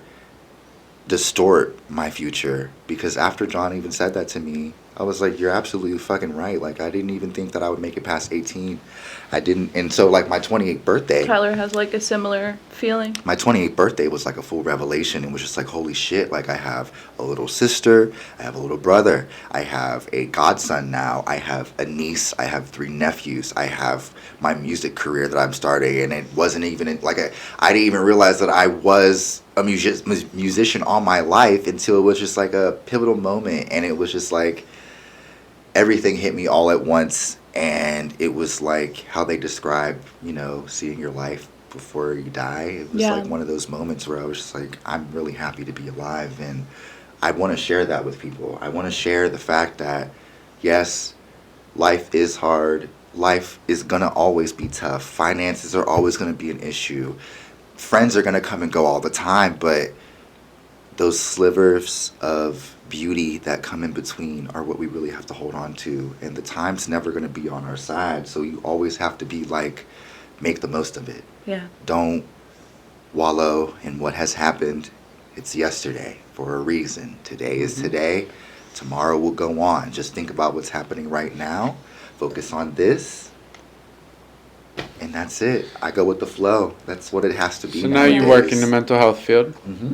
distort my future, because after John even said that to me, I was like, you're absolutely fucking right. Like, I didn't even think that I would make it past 18. I didn't. And so, like, my 28th birthday... Tyler has, like, a similar feeling. My 28th birthday was, like, a full revelation. It was just like, holy shit. Like, I have a little sister. I have a little brother. I have a godson now. I have a niece. I have 3 nephews. I have my music career that I'm starting. And it wasn't even... I didn't even realize that I was a musician all my life until it was just, like, a pivotal moment. And it was just, like... everything hit me all at once, and it was like how they describe, you know, seeing your life before you die. It was like one of those moments where I was just like, I'm really happy to be alive, and I want to share that with people. I want to share the fact that, yes, life is hard. Life is going to always be tough. Finances are always going to be an issue. Friends are going to come and go all the time, but those slivers of beauty that come in between are what we really have to hold on to, and the time's never going to be on our side, so you always have to be like, make the most of it. Yeah. Don't wallow in what has happened. It's yesterday for a reason. Today is today. Tomorrow will go on. Just think about what's happening right now. Focus on this. And that's it. I go with the flow. That's what it has to be. So now you work in the mental health field?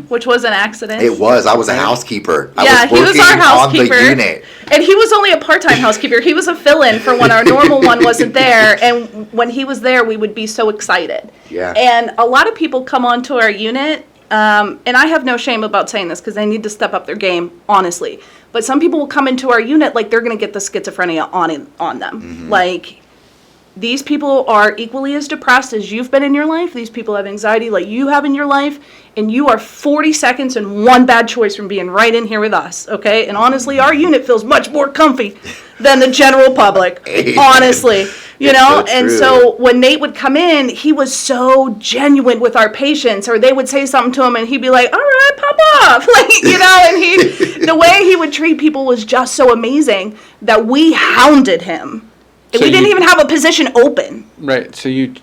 Which was an accident. It was. I was a housekeeper. Yeah, he was our housekeeper. On the unit. And he was only a part-time housekeeper. He was a fill-in for when our normal one wasn't there. And when he was there, we would be so excited. Yeah. And a lot of people come onto our unit, and I have no shame about saying this because they need to step up their game, honestly. But some people will come into our unit like they're going to get the schizophrenia on them. Like... these people are equally as depressed as you've been in your life. These people have anxiety like you have in your life. And you are 40 seconds and one bad choice from being right in here with us, okay? And honestly, our unit feels much more comfy than the general public, honestly. You know? And so when Nate would come in, he was so genuine with our patients. Or they would say something to him and he'd be like, all right, pop off. Like, you know, and the way he would treat people was just so amazing that we hounded him. So we didn't even have a position open. Right. So you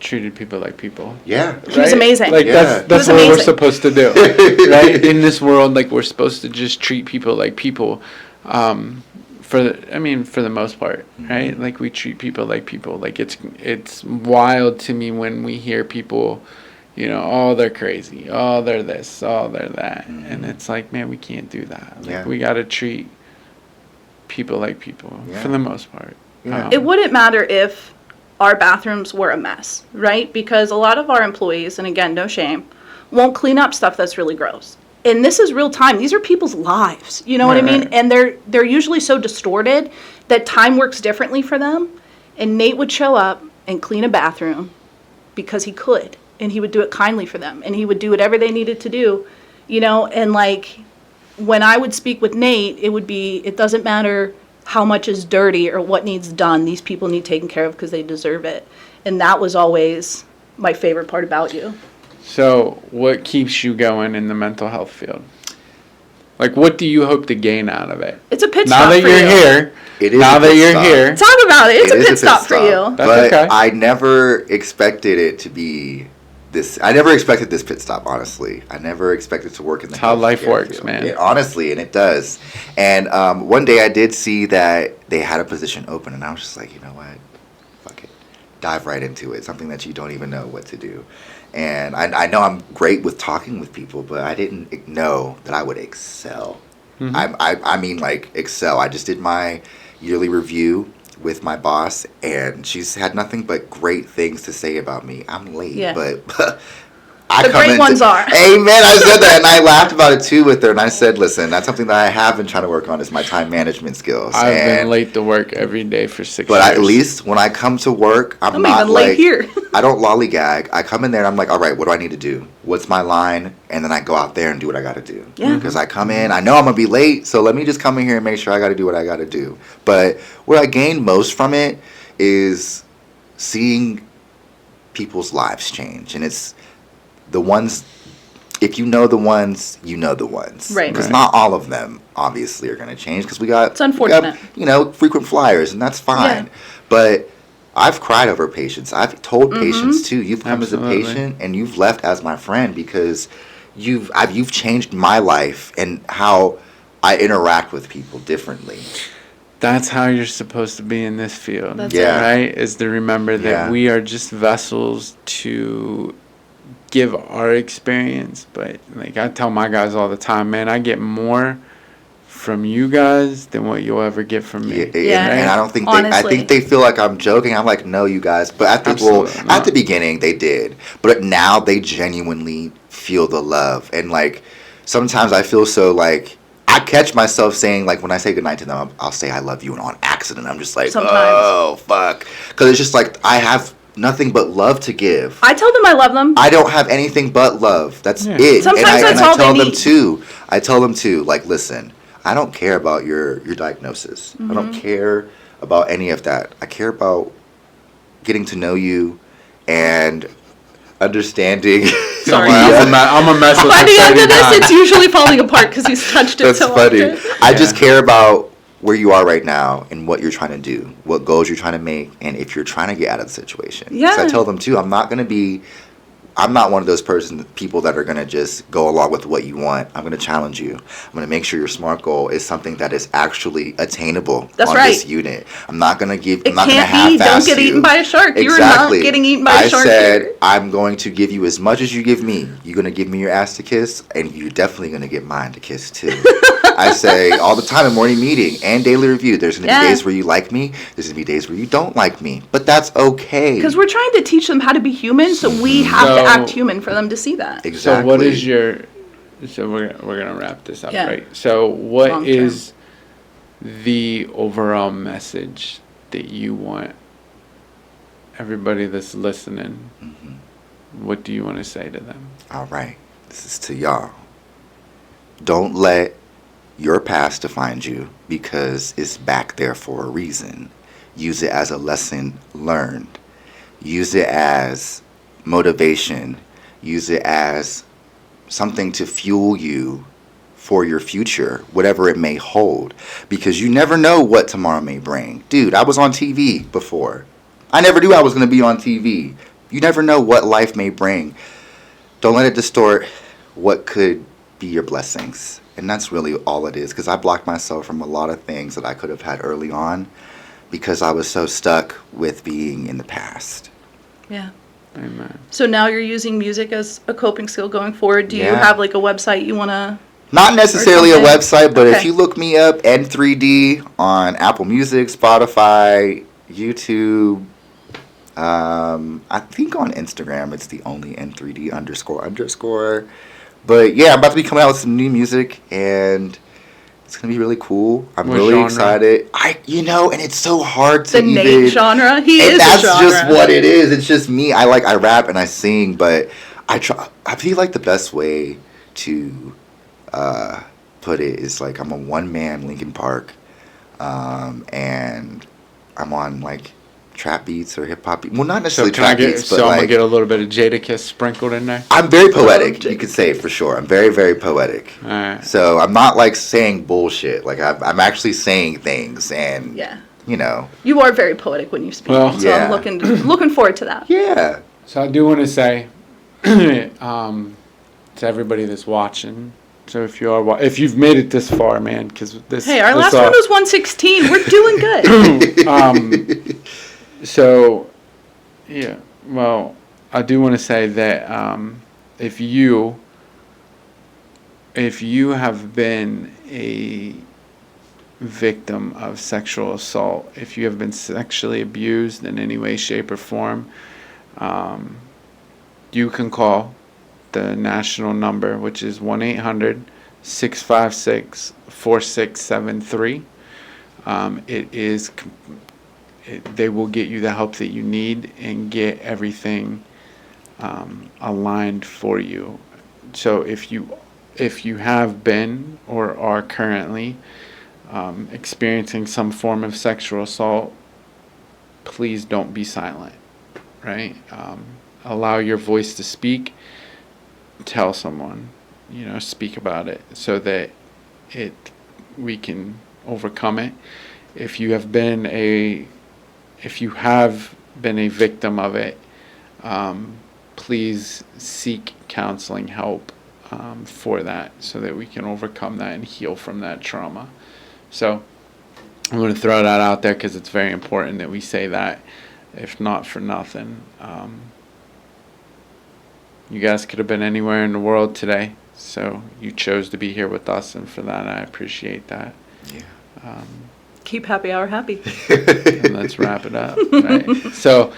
treated people like people. Yeah. He was amazing. Like that's what we're supposed to do. Right? In this world, like we're supposed to just treat people like people. For the most part, right? Like we treat people like people. Like it's wild to me when we hear people, you know, oh, they're crazy. Oh, they're this. Oh, they're that. And it's like, man, we can't do that. Like we got to treat people like people for the most part. Yeah. It wouldn't matter if our bathrooms were a mess, right? Because a lot of our employees, and again, no shame, won't clean up stuff that's really gross. And this is real time. These are people's lives. You know what I mean? And they're usually so distorted that time works differently for them. And Nate would show up and clean a bathroom because he could. And he would do it kindly for them. And he would do whatever they needed to do, you know? And like, when I would speak with Nate, it doesn't matter how much is dirty or what needs done. These people need taken care of because they deserve it. And that was always my favorite part about you. So what keeps you going in the mental health field? Like, what do you hope to gain out of it? It's a pit stop now that for you're you. Here, it is now that you're here. Talk about it. It's a pit stop for you. That's okay. I never expected it to be this. I never expected this pit stop, honestly. I never expected to work in the That's how life works, field. man. Honestly, and it does. And one day I did see that they had a position open, and I was just like, you know what? Fuck it. dive right into it, something that you don't even know what to do. And I know I'm great with talking with people, but I didn't know that I would excel. I mean, like, excel. I just did my yearly review with my boss, and she's had nothing but great things to say about me. I'm late, but the great ones are. Amen. I said that, and I laughed about it too with her. And I said, "Listen, that's something that I have been trying to work on is my time management skills." I've been late to work every day for 6 years. But at least when I come to work, I'm not even like late here. I don't lollygag. I come in there and I'm like, "All right, what do I need to do? What's my line?" And then I go out there and do what I got to do. Yeah. Because I come in, I know I'm gonna be late, so let me just come in here and make sure I got to do what I got to do. But what I gain most from it is seeing people's lives change, and it's the ones. If you know the ones, you know the ones. Right. Because not all of them, obviously, are going to change. Because It's unfortunate. we got, frequent flyers, and that's fine. Yeah. But I've cried over patients. I've told patients, too. You've come Absolutely. as a patient, and you've left as my friend because you've changed my life and how I interact with people differently. That's how you're supposed to be in this field. That's Yeah. Right? Is to remember that Yeah. we are just vessels to give our experience. But like I tell my guys all the time, man, I get more from you guys than what you'll ever get from me. Yeah. And I don't think I Honestly. think they feel like I'm joking. I'm like, no, you guys. But at the Absolutely at not. the beginning they did, but now they genuinely feel the love. And like sometimes I feel so like I catch myself saying like when I say goodnight to them, I'll say I love you, and on accident I'm just like, Sometimes. oh fuck, because it's just like I have nothing but love to give. I tell them I love them. I don't have anything but love. That's Yeah. it. Sometimes and that's I all they tell them need. too. I tell them too. Like, listen, I don't care about your diagnosis. I don't care about any of that. I care about getting to know you and understanding. Sorry. I'm a mess with By the end of this, 39. it's usually falling apart because he's touched it That's so funny. often. I just care about where you are right now and what you're trying to do, what goals you're trying to make, and if you're trying to get out of the situation. 'Cause Yeah. I tell them too, I'm not one of those people that are going to just go along with what you want. I'm going to challenge you. I'm going to make sure your SMART goal is something that is actually attainable That's on right. this unit. I'm not going to give. It I'm not going to can't be, don't half-ass get you. eaten by a shark. You're Exactly. not getting eaten by a shark I said here. I'm going to give you as much as you give me. You're going to give me your ass to kiss, and you're definitely going to get mine to kiss too. I say all the time in morning meeting and daily review, there's going to be Yeah. days where you like me. There's going to be days where you don't like me. But that's okay. Because we're trying to teach them how to be human, so we have to So- act human for them to see that. Exactly. So what is your? So we're gonna wrap this up, Yeah. right? So what Long is the overall message that you want everybody that's listening? What do you want to say to them? All right. This is to y'all. Don't let your past define you because it's back there for a reason. Use it as a lesson learned. Use it as motivation. Use it as something to fuel you for your future, whatever it may hold. Because you never know what tomorrow may bring. Dude, I was on TV before. I never knew I was going to be on TV. You never know what life may bring. Don't let it distort what could be your blessings. And that's really all it is. Because I blocked myself from a lot of things that I could have had early on because I was so stuck with being in the past. Yeah. Amen. So now you're using music as a coping skill going forward. Do you Yeah. have like a website you want to? Not necessarily a something? website, but if Okay. you look me up, N3D, on Apple Music, Spotify, YouTube, I think on Instagram it's the only N3D __. But yeah, I'm about to be coming out with some new music, and it's gonna be really cool. I'm What really genre? excited. And it's so hard to The even. Nate genre. He And is that's a genre. just what it is. It's just me. I rap and I sing, but I feel like the best way to put it is like I'm a one-man Linkin Park, and I'm on like trap beats or hip hop beats. Well, not So necessarily can I trap get? beats, but So I'm like gonna get a little bit of Jadakiss sprinkled in there. I'm very poetic. Jake. You could say for sure. I'm very, very poetic. All right. So I'm not like saying bullshit. Like I'm actually saying things, and Yeah. you know, You are very poetic when you speak. Well, so yeah. I'm looking forward to that. yeah. So I do want to say to everybody that's watching. So if you are, if you've made it this far, man, because this. Hey, our this last all- one was 116. We're doing good. So Yeah. Well, I do want to say that if you have been a victim of sexual assault, if you have been sexually abused in any way, shape, or form, you can call the national number, which is 1-800-656-4673. They will get you the help that you need and get everything aligned for you. So if you have been or are currently experiencing some form of sexual assault, please don't be silent, right? Allow your voice to speak. Tell someone, speak about it so that we can overcome it. If you have been a victim of it, please seek counseling help for that so that we can overcome that and heal from that trauma. So I'm going to throw that out there because it's very important that we say that, if not for nothing. You guys could have been anywhere in the world today, so you chose to be here with us, and for that I appreciate that. Yeah. Keep happy hour happy. And let's wrap it up. Right? So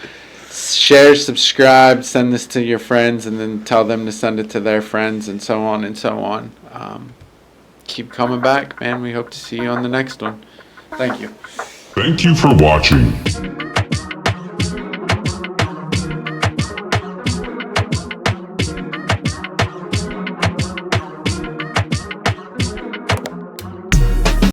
share, subscribe, send this to your friends, and then tell them to send it to their friends, and so on and so on. Keep coming back, man. We hope to see you on the next one. Thank you. Thank you for watching.